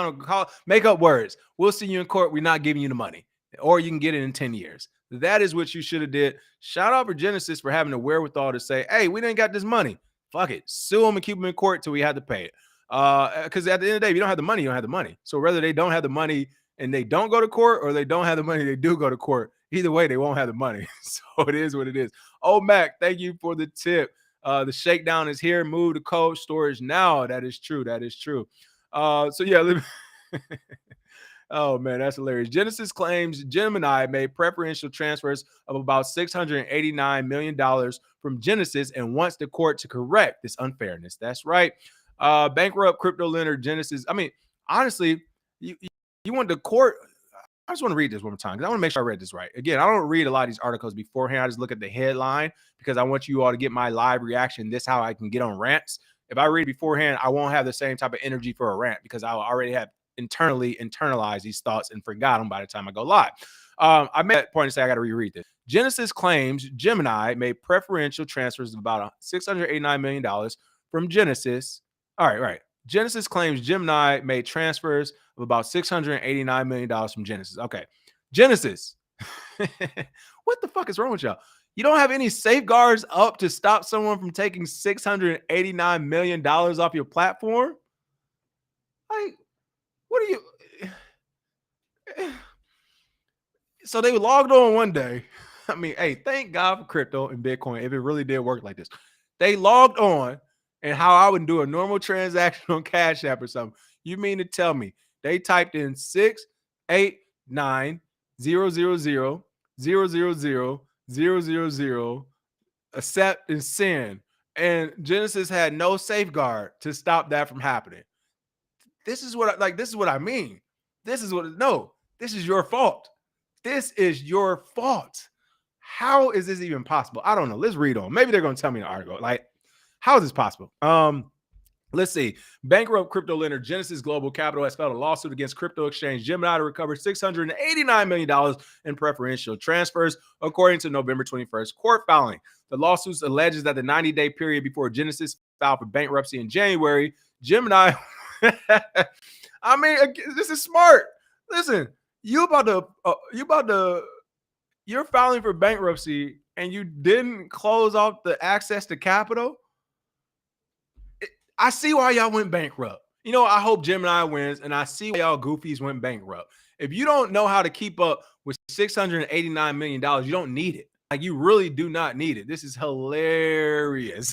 make up words. We'll see you in court. We're not giving you the money. Or you can get it in 10 years. That is what you should have did. Shout out for Genesis for having the wherewithal to say, hey, we didn't got this money. Fuck it. Sue them and keep them in court till we had to pay it. Because at the end of the day, if you don't have the money, you don't have the money. So whether they don't have the money and they don't go to court or they don't have the money, they do go to court. Either way, they won't have the money. So it is what it is. Oh, Mac, thank you for the tip. The shakedown is here. Move to cold storage now. That is true. That is true. So yeah. Oh, man, that's hilarious. Genesis claims Gemini made preferential transfers of about $689 million from Genesis and wants the court to correct this unfairness. That's right. Bankrupt crypto lender Genesis. I mean, honestly, you want the court. I just want to read this one more time because I want to make sure I read this right. Again, I don't read a lot of these articles beforehand. I just look at the headline because I want you all to get my live reaction. This is how I can get on rants. If I read beforehand, I won't have the same type of energy for a rant because I already have internalized these thoughts and forgot them by the time I go live. I made that point to say I got to reread this. Genesis claims Gemini made preferential transfers of about $689 million from Genesis. All right. Genesis claims Gemini made transfers of about $689 million from Genesis. Okay. Genesis. What the fuck is wrong with y'all? You don't have any safeguards up to stop someone from taking $689 million off your platform? Like, what are you? So they logged on one day. I mean, hey, thank God for crypto and Bitcoin if it really did work like this. They logged on and how I would do a normal transaction on Cash App or something. You mean to tell me they typed in 689,000,000,000,000 accept and send, and Genesis had no safeguard to stop that from happening. This is what I mean. This is your fault. This is your fault. How is this even possible? I don't know. Let's read on. Maybe they're going to tell me in the article. Like, how is this possible? Let's see. Bankrupt crypto lender Genesis Global Capital has filed a lawsuit against crypto exchange Gemini to recover $689 million in preferential transfers, according to November 21st court filing. The lawsuit alleges that the 90-day period before Genesis filed for bankruptcy in January, Gemini. I mean, this is smart. Listen, you're filing for bankruptcy and you didn't close off the access to capital. I see why y'all went bankrupt. You know, I hope Gemini wins, and I see why y'all goofies went bankrupt. If you don't know how to keep up with $689 million, you don't need it. Like, you really do not need it. This is hilarious.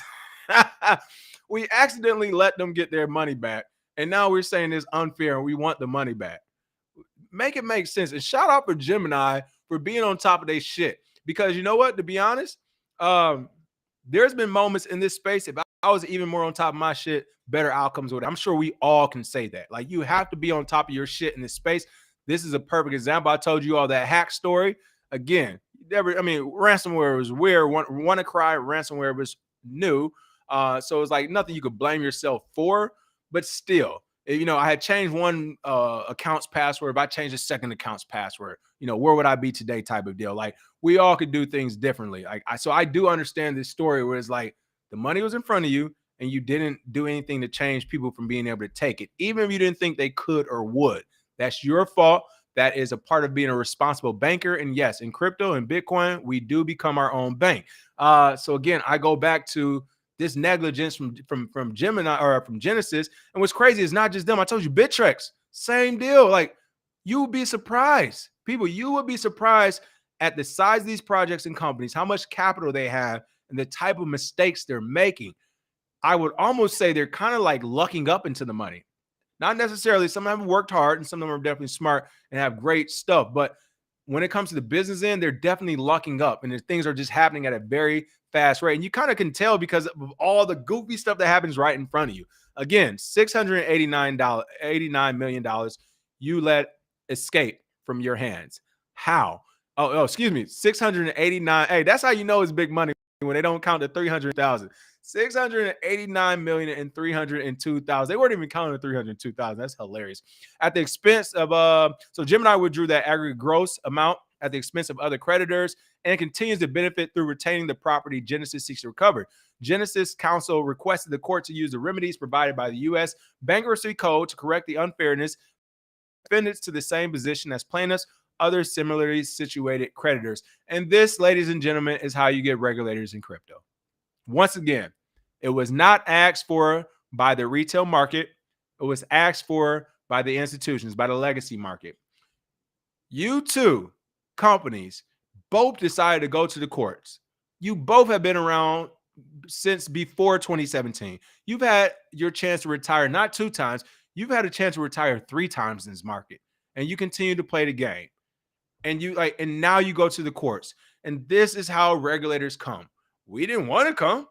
We accidentally let them get their money back, and now we're saying it's unfair and we want the money back. Make it make sense. And shout out for Gemini for being on top of their shit. Because you know what? To be honest, there's been moments in this space, if I was even more on top of my shit, better outcomes with it. I'm sure we all can say that. Like, you have to be on top of your shit in this space. This is a perfect example. I told you all that hack story. Again, ransomware was weird. WannaCry ransomware was new. So it's like nothing you could blame yourself for, but still, you know, I had changed one account's password. If I changed a second account's password, you know, where would I be today type of deal? Like, we all could do things differently. So I do understand this story where it's like the money was in front of you and you didn't do anything to change people from being able to take it. Even if you didn't think they could or would, that's your fault. That is a part of being a responsible banker. And yes, in crypto and Bitcoin, we do become our own bank. So again, I go back to this negligence from Gemini or from Genesis. And what's crazy is not just them. I told you, Bittrex, same deal. Like, you would be surprised. People, you would be surprised at the size of these projects and companies, how much capital they have, and the type of mistakes they're making, I would almost say they're kind of like lucking up into the money. Not necessarily. Some of them worked hard, and some of them are definitely smart and have great stuff. But when it comes to the business end, they're definitely lucking up, and things are just happening at a very fast rate. And you kind of can tell because of all the goofy stuff that happens right in front of you. Again, $689 million you let escape from your hands. How? Excuse me, 689. Hey, that's how you know it's big money when they don't count the 300,000. 689 million and 302,000. They weren't even counting the 302,000. That's hilarious. At the expense of so Gemini withdrew that aggregate gross amount at the expense of other creditors and continues to benefit through retaining the property Genesis seeks to recover. Genesis counsel requested the court to use the remedies provided by the U.S. Bankruptcy Code to correct the unfairness, defendants to the same position as plaintiffs, other similarly situated creditors. And this, ladies and gentlemen, is how you get regulators in crypto. Once again, it was not asked for by the retail market. It was asked for by the institutions, by the legacy market. You two companies both decided to go to the courts. You both have been around since before 2017. You've had your chance to retire not 2 times. You've had a chance to retire 3 times in this market, and you continue to play the game. And now you go to the courts. And this is how regulators come. We didn't want to come.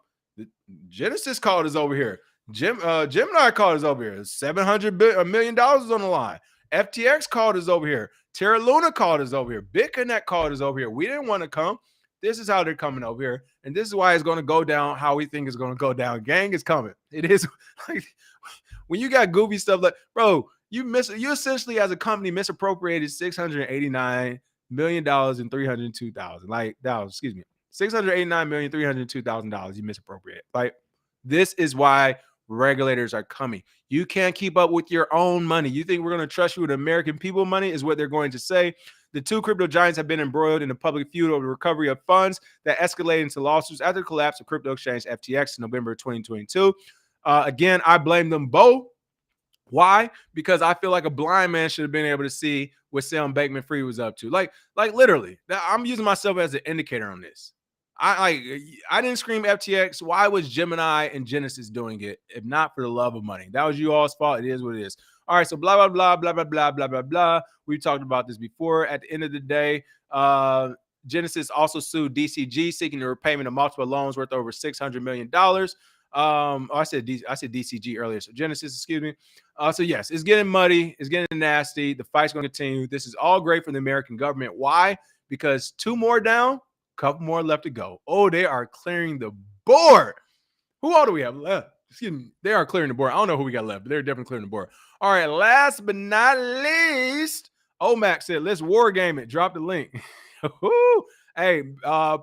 Genesis called us over here. Gemini called us over here. $700 million is on the line. FTX called us over here. Terra Luna called us over here. BitConnect called us over here. We didn't want to come. This is how they're coming over here. And this is why it's going to go down how we think it's going to go down. Gang is coming. It is like when you got goofy stuff like, bro, you essentially as a company misappropriated $689 million and 302,000. Like that was, excuse me. $689,302,000 you misappropriate. Like this is why regulators are coming. You can't keep up with your own money. You think we're going to trust you with American people money is what they're going to say. The two crypto giants have been embroiled in a public feud over the recovery of funds that escalated into lawsuits after the collapse of crypto exchange FTX in November 2022. Again, I blame them both. Why? Because I feel like a blind man should have been able to see what Sam Bankman-Fried was up to. Like literally, I'm using myself as an indicator on this. I didn't scream FTX. Why was Gemini and Genesis doing it if not for the love of money? That was you all's fault. It is what it is. All right, so blah, blah, blah, blah, blah, blah, blah, blah, blah. We've talked about this before. At the end of the day, Genesis also sued DCG, seeking the repayment of multiple loans worth over $600 million. I said DCG earlier, so Genesis, excuse me. So yes, it's getting muddy, it's getting nasty. The fight's going to continue. This is all great for the American government. Why? Because 2 more down, couple more left to go. Oh, they are clearing the board. Who all do we have left? Excuse me. They are clearing the board. I don't know who we got left, but they're definitely clearing the board. All right, last but not least, Omac said, let's war game it. Drop the link. Hey,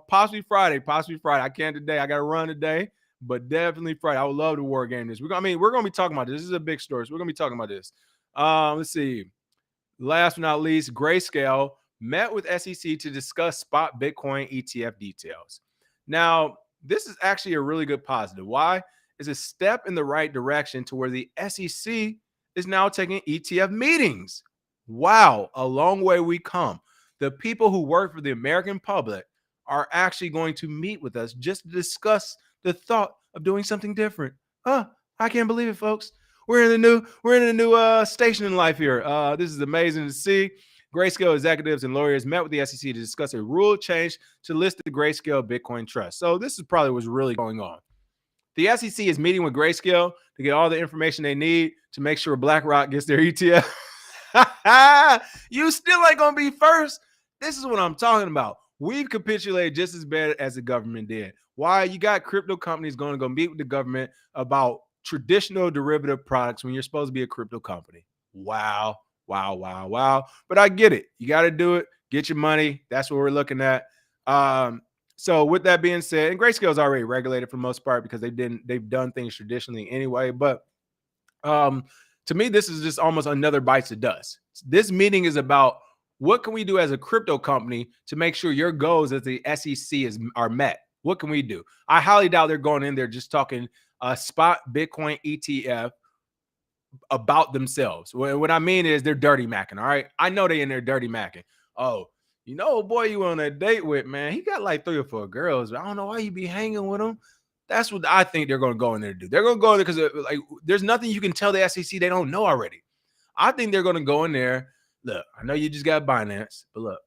possibly Friday. I can't today. I got to run today, but definitely Friday. I would love to war game this. We're going to be talking about this. This is a big story, so we're going to be talking about this. Let's see. Last but not least, Grayscale met with SEC to discuss spot Bitcoin ETF details. Now, this is actually a really good positive. Why? It's a step in the right direction to where the SEC is now taking ETF meetings. Wow, a long way we come. The people who work for the American public are actually going to meet with us just to discuss the thought of doing something different. I can't believe it, folks. We're in a new station in life here. This is amazing to see. Grayscale executives and lawyers met with the SEC to discuss a rule change to list the Grayscale Bitcoin Trust. So this is probably what's really going on. The SEC is meeting with Grayscale to get all the information they need to make sure BlackRock gets their ETF. You still ain't going to be first. This is what I'm talking about. We've capitulated just as bad as the government did. Why? You got crypto companies going to go meet with the government about traditional derivative products when you're supposed to be a crypto company. Wow. But I get it. You got to do it. Get your money. That's what we're looking at. So with that being said, and Grayscale is already regulated for the most part because they've done things traditionally anyway. But to me, this is just almost another bites the dust. This meeting is about what can we do as a crypto company to make sure your goals as the SEC are met. What can we do? I highly doubt they're going in there just talking spot Bitcoin ETF about themselves. What I mean is they're dirty macking. All right. I know they in there dirty macking. Oh, You know, boy, you on a date with, man, he got like 3 or 4 girls. I don't know why you be hanging with him. That's what I think they're going to go in there to do. They're going to go in there because like there's nothing you can tell the SEC they don't know already. I think they're going to go in there. Look, I know you just got Binance, but look,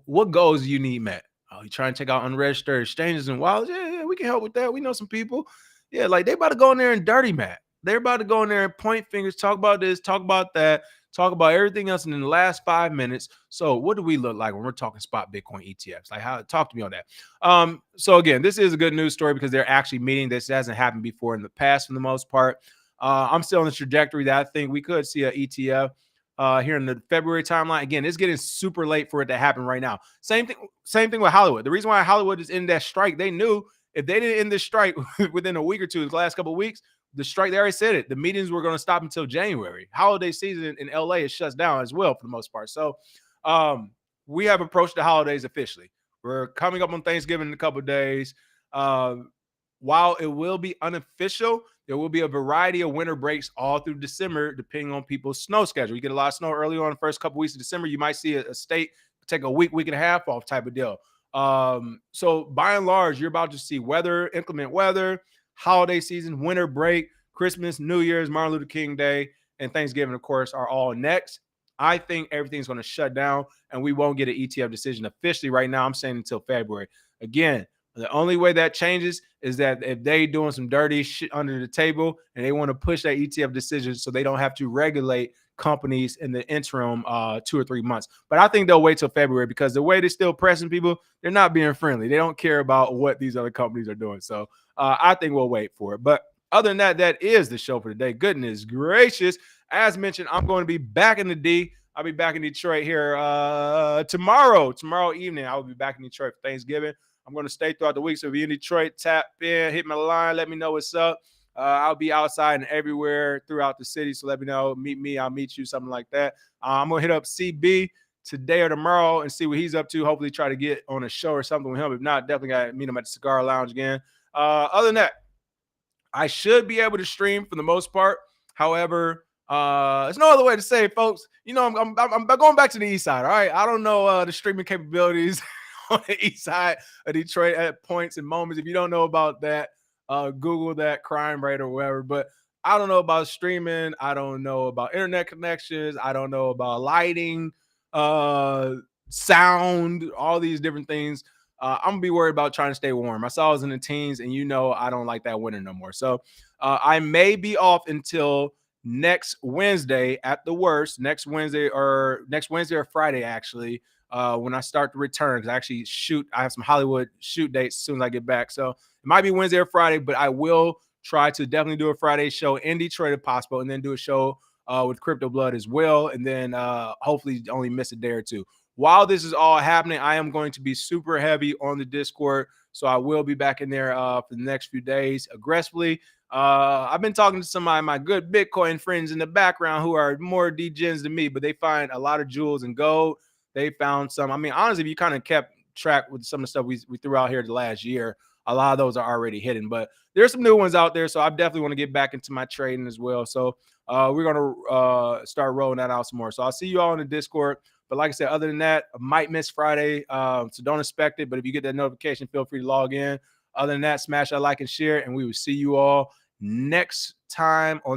what goals do you need met? Oh, you trying to take out unregistered exchanges and wallets? Yeah, we can help with that. We know some people. Yeah, like they about to go in there and dirty Matt. They're about to go in there and point fingers, talk about this, talk about that, talk about everything else in the last 5 minutes. So, what do we look like when we're talking spot Bitcoin ETFs? Like, how talk to me on that. So again, this is a good news story because they're actually meeting. This hasn't happened before in the past, for the most part. I'm still on the trajectory that I think we could see an ETF here in the February timeline. Again, it's getting super late for it to happen right now. Same thing with Hollywood. The reason why Hollywood is in that strike, they knew if they didn't end this strike within a week or two, the last couple of weeks, the strike, they already said it. The meetings were going to stop until January. Holiday season in LA is shuts down as well for the most part. So we have approached the holidays officially. We're coming up on Thanksgiving in a couple of days. While it will be unofficial, there will be a variety of winter breaks all through December, depending on people's snow schedule. You get a lot of snow early on the first couple weeks of December. You might see a state take a week and a half off type of deal. So by and large, you're about to see inclement weather, holiday season, winter break, Christmas, New Year's, Martin Luther King Day, and Thanksgiving, of course, are all next. I think everything's going to shut down and we won't get an ETF decision officially right now. I'm saying until February. Again, the only way that changes is that if they doing some dirty shit under the table and they want to push that ETF decision so they don't have to regulate companies in the interim 2 or 3 months. But I think they'll wait till February because the way they're still pressing people, they're not being friendly. They don't care about what these other companies are doing. So I think we'll wait for it. But other than that, that is the show for today. Goodness gracious. As mentioned, I'm going to be back in the D. I'll be back in Detroit here tomorrow evening. I will be back in Detroit for Thanksgiving. I'm going to stay throughout the week. So if you're in Detroit, tap in, hit my line, let me know what's up. I'll be outside and everywhere throughout the city. So let me know. Meet me. I'll meet you, something like that. I'm going to hit up CB today or tomorrow and see what he's up to. Hopefully try to get on a show or something with him. If not, definitely got to meet him at the Cigar Lounge again. Other than that, I should be able to stream for the most part. However, there's no other way to say it, folks. You know, I'm going back to the east side. All right. I don't know the streaming capabilities on the east side of Detroit at points and moments. If you don't know about that, Google that crime rate or whatever. But I don't know about streaming. I don't know about internet connections. I don't know about lighting, sound, all these different things. I'm gonna be worried about trying to stay warm. I saw I was in the teens, and you know I don't like that winter no more. So I may be off until next Wednesday at the worst. Next Wednesday or Friday actually. When I start to return, because I have some Hollywood shoot dates as soon as I get back. So it might be Wednesday or Friday, but I will try to definitely do a Friday show in Detroit if possible, and then do a show with Crypto Blood as well, and then hopefully only miss a day or two. While this is all happening, I am going to be super heavy on the Discord, so I will be back in there for the next few days aggressively. I've been talking to some of my good Bitcoin friends in the background who are more degens than me, but they find a lot of jewels and gold. They found some. I mean, honestly, if you kind of kept track with some of the stuff we threw out here the last year, a lot of those are already hidden. But there's some new ones out there, so I definitely want to get back into my trading as well. So we're gonna start rolling that out some more. So I'll see you all in the Discord. But like I said, other than that, I might miss Friday, so don't expect it. But if you get that notification, feel free to log in. Other than that, smash that like and share, and we will see you all next time on